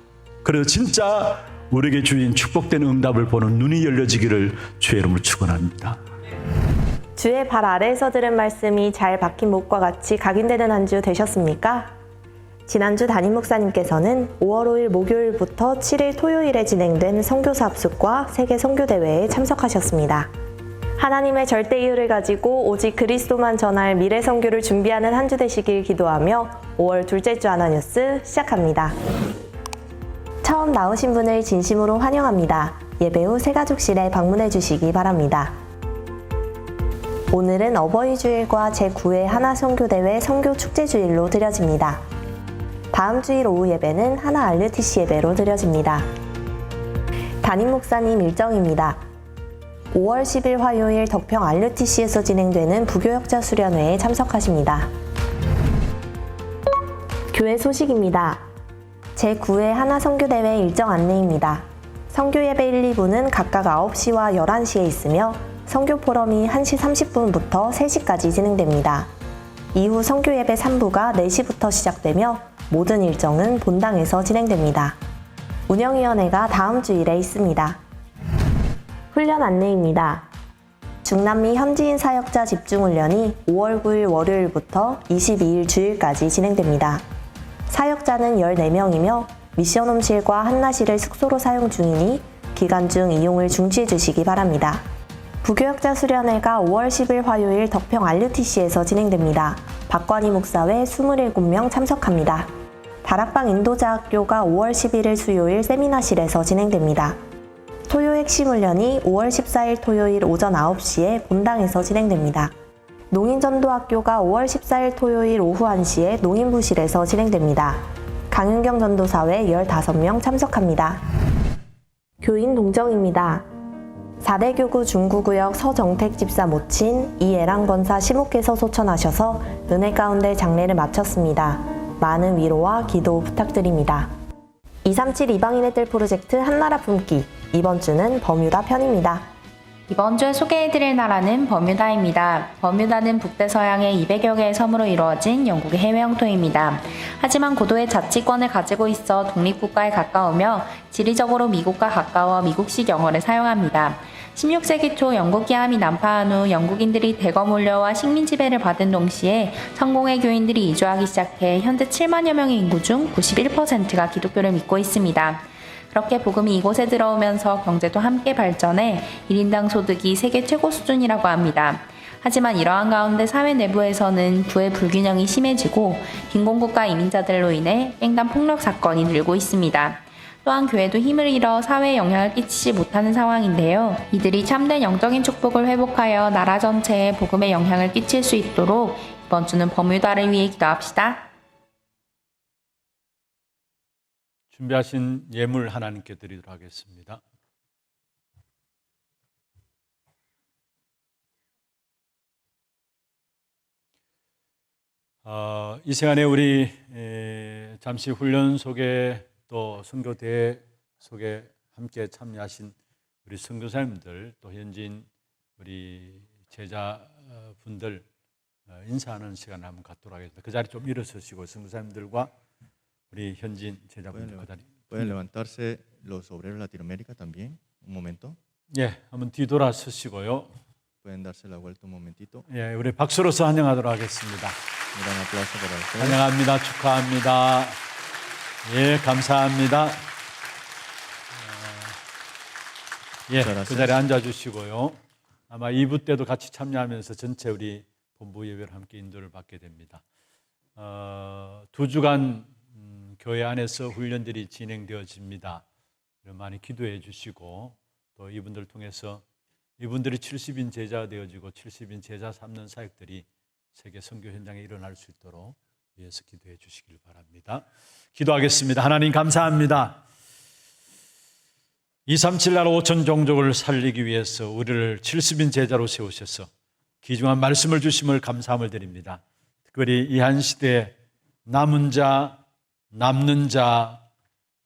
S1: 그래서 진짜 우리에게 주인 축복된 응답을 보는 눈이 열려지기를 주의 이름으로 축원합니다.
S5: 주의 발 아래에서 들은 말씀이 잘 박힌 목과 같이 각인되는 한 주 되셨습니까? 지난주 담임 목사님께서는 5월 5일 목요일부터 7일 토요일에 진행된 선교사 합숙과 세계 선교대회에 참석하셨습니다. 하나님의 절대 이유를 가지고 오직 그리스도만 전할 미래 선교를 준비하는 한 주 되시길 기도하며 5월 둘째 주 하나뉴스 시작합니다. 처음 나오신 분을 진심으로 환영합니다. 예배 후 새가족실에 방문해 주시기 바랍니다. 오늘은 어버이 주일과 제9회 하나 선교대회 선교 축제주일로 드려집니다. 다음 주일 오후 예배는 하나 RUTC 예배로 드려집니다. 담임 목사님 일정입니다. 5월 10일 화요일 덕평 RUTC에서 진행되는 부교역자 수련회에 참석하십니다. 교회 소식입니다. 제9회 하나 선교대회 일정 안내입니다. 선교 예배 1, 2부는 각각 9시와 11시에 있으며 선교 포럼이 1시 30분부터 3시까지 진행됩니다. 이후 선교 예배 3부가 4시부터 시작되며 모든 일정은 본당에서 진행됩니다. 운영위원회가 다음 주일에 있습니다. 훈련 안내입니다. 중남미 현지인 사역자 집중훈련이 5월 9일 월요일부터 22일 주일까지 진행됩니다. 사역자는 14명이며 미션홈실과 한나실을 숙소로 사용 중이니 기간 중 이용을 중지해 주시기 바랍니다. 부교역자 수련회가 5월 10일 화요일 덕평 RUTC에서 진행됩니다. 박관희 목사외 27명 참석합니다. 다락방 인도자 학교가 5월 11일 수요일 세미나실에서 진행됩니다. 토요 핵심 훈련이 5월 14일 토요일 오전 9시에 본당에서 진행됩니다. 농인전도학교가 5월 14일 토요일 오후 1시에 농인부실에서 진행됩니다. 강윤경 전도사외 15명 참석합니다. 교인 동정입니다. 4대 교구 중구구역 서정택 집사 모친 이애랑 권사 시목께서 소천하셔서 은혜 가운데 장례를 마쳤습니다. 많은 위로와 기도 부탁드립니다. 237 이방인의 뜰 프로젝트 한나라 품기, 이번 주는 버뮤다 편입니다.
S6: 이번 주에 소개해드릴 나라는 버뮤다입니다. 버뮤다는 북대서양의 200여 개의 섬으로 이루어진 영국의 해외 영토입니다. 하지만 고도의 자치권을 가지고 있어 독립국가에 가까우며 지리적으로 미국과 가까워 미국식 영어를 사용합니다. 16세기 초 영국 기함이 난파한 후 영국인들이 대거 몰려와 식민 지배를 받은 동시에 성공의 교인들이 이주하기 시작해 현재 7만여 명의 인구 중 91%가 기독교를 믿고 있습니다. 그렇게 복음이 이곳에 들어오면서 경제도 함께 발전해 1인당 소득이 세계 최고 수준이라고 합니다. 하지만 이러한 가운데 사회 내부에서는 부의 불균형이 심해지고 빈곤국가 이민자들로 인해 깽단 폭력 사건이 늘고 있습니다. 또한 교회도 힘을 잃어 사회에 영향을 끼치지 못하는 상황인데요. 이들이 참된 영적인 축복을 회복하여 나라 전체에 복음의 영향을 끼칠 수 있도록 이번 주는 버뮤다를 위해 기도합시다.
S1: 준비하신 예물 하나님께 드리도록 하겠습니다. 이 시간에 우리 잠시 훈련 속에 또 선교대회 속에 함께 참여하신 우리 선교사님들 또 현지인 우리 제자분들 인사하는 시간을 한번 갖도록 하겠습니다. 그 자리 좀 일어서시고 선교사님들과 우리 현지인 제자분들 그 자리
S7: Pueden levantarse los obreros de Latinoamérica también, un momento.
S1: 예, 한번 뒤돌아서시고요.
S7: Pueden darse la vuelta un momentito.
S1: 예, 우리 박수로서 환영하도록 하겠습니다.
S7: Un gran aplauso para ustedes.
S1: 환영합니다. 축하합니다. 예, 감사합니다. 예, 그 자리에 앉아주시고요. 아마 2부 때도 같이 참여하면서 전체 우리 본부 예배를 함께 인도를 받게 됩니다. 2주간 교회 안에서 훈련들이 진행되어집니다. 많이 기도해 주시고 또 이분들을 통해서 이분들이 70인 제자가 되어지고 70인 제자 삼는 사역들이 세계 선교 현장에 일어날 수 있도록 위해서 기도해 주시길 바랍니다. 기도하겠습니다. 하나님 감사합니다. 237 나라 5천 종족을 살리기 위해서 우리를 70인 제자로 세우셔서 귀중한 말씀을 주심을 감사함을 드립니다. 특별히 이 한 시대에 남은 자, 남는 자,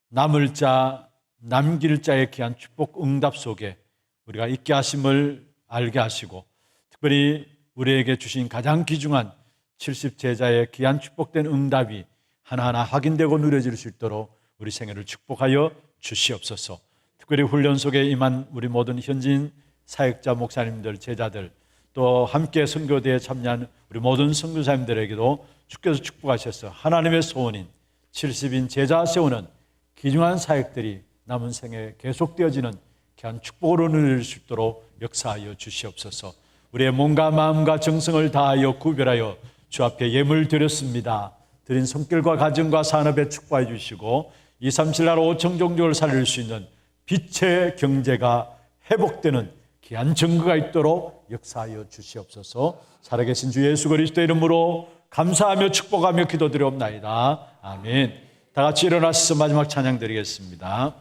S1: 남을 자, 남길 자의 귀한 축복 응답 속에 우리가 있게 하심을 알게 하시고 특별히 우리에게 주신 가장 귀중한 70제자의 귀한 축복된 응답이 하나하나 확인되고 누려질 수 있도록 우리 생애를 축복하여 주시옵소서. 특별히 훈련 속에 임한 우리 모든 현지인 사역자, 목사님들, 제자들 또 함께 선교대에 참여한 우리 모든 선교사님들에게도 주께서 축복하셔서 하나님의 소원인 70인 제자 세우는 귀중한 사역들이 남은 생에 계속되어지는 귀한 축복으로 누릴 수 있도록 역사하여 주시옵소서. 우리의 몸과 마음과 정성을 다하여 구별하여 주 앞에 예물 드렸습니다. 드린 손길과 가정과 산업에 축복해 주시고 2, 3, 7 나라 5천 종족을 살릴 수 있는 빛의 경제가 회복되는 귀한 증거가 있도록 역사하여 주시옵소서. 살아계신 주 예수 그리스도 이름으로 감사하며 축복하며 기도드리옵나이다. 아멘. 다 같이 일어나셔서 마지막 찬양 드리겠습니다.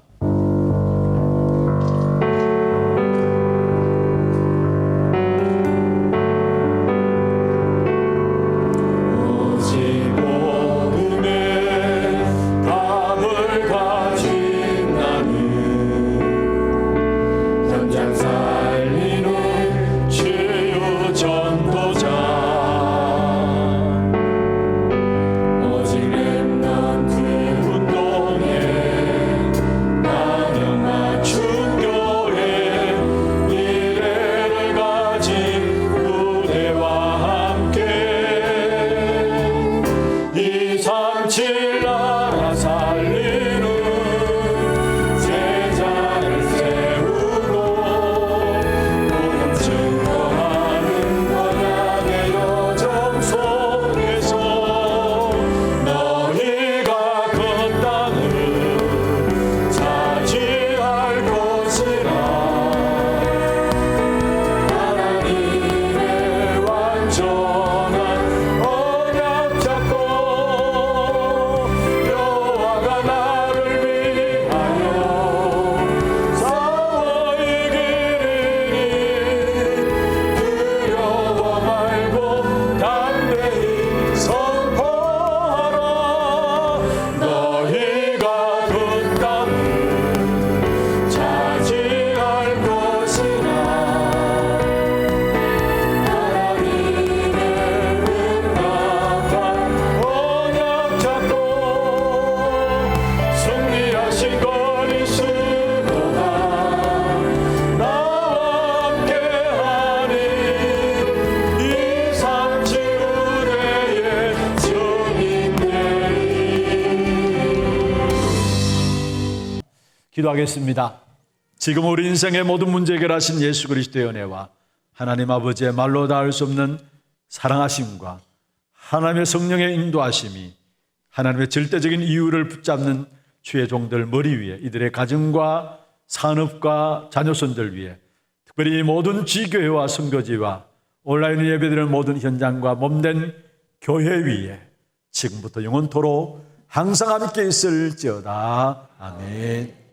S1: 기도하겠습니다. 지금 우리 인생의 모든 문제 해결하신 예수 그리스도의 은혜와 하나님 아버지의 말로 닿을 수 없는 사랑하심과 하나님의 성령의 인도하심이 하나님의 절대적인 이유를 붙잡는 주의 종들 머리 위에 이들의 가정과 산업과 자녀손들 위에 특별히 모든 지교회와 선교지와 온라인 예배드리는 모든 현장과 몸된 교회 위에 지금부터 영원토록 항상 함께 있을지어다. 아멘.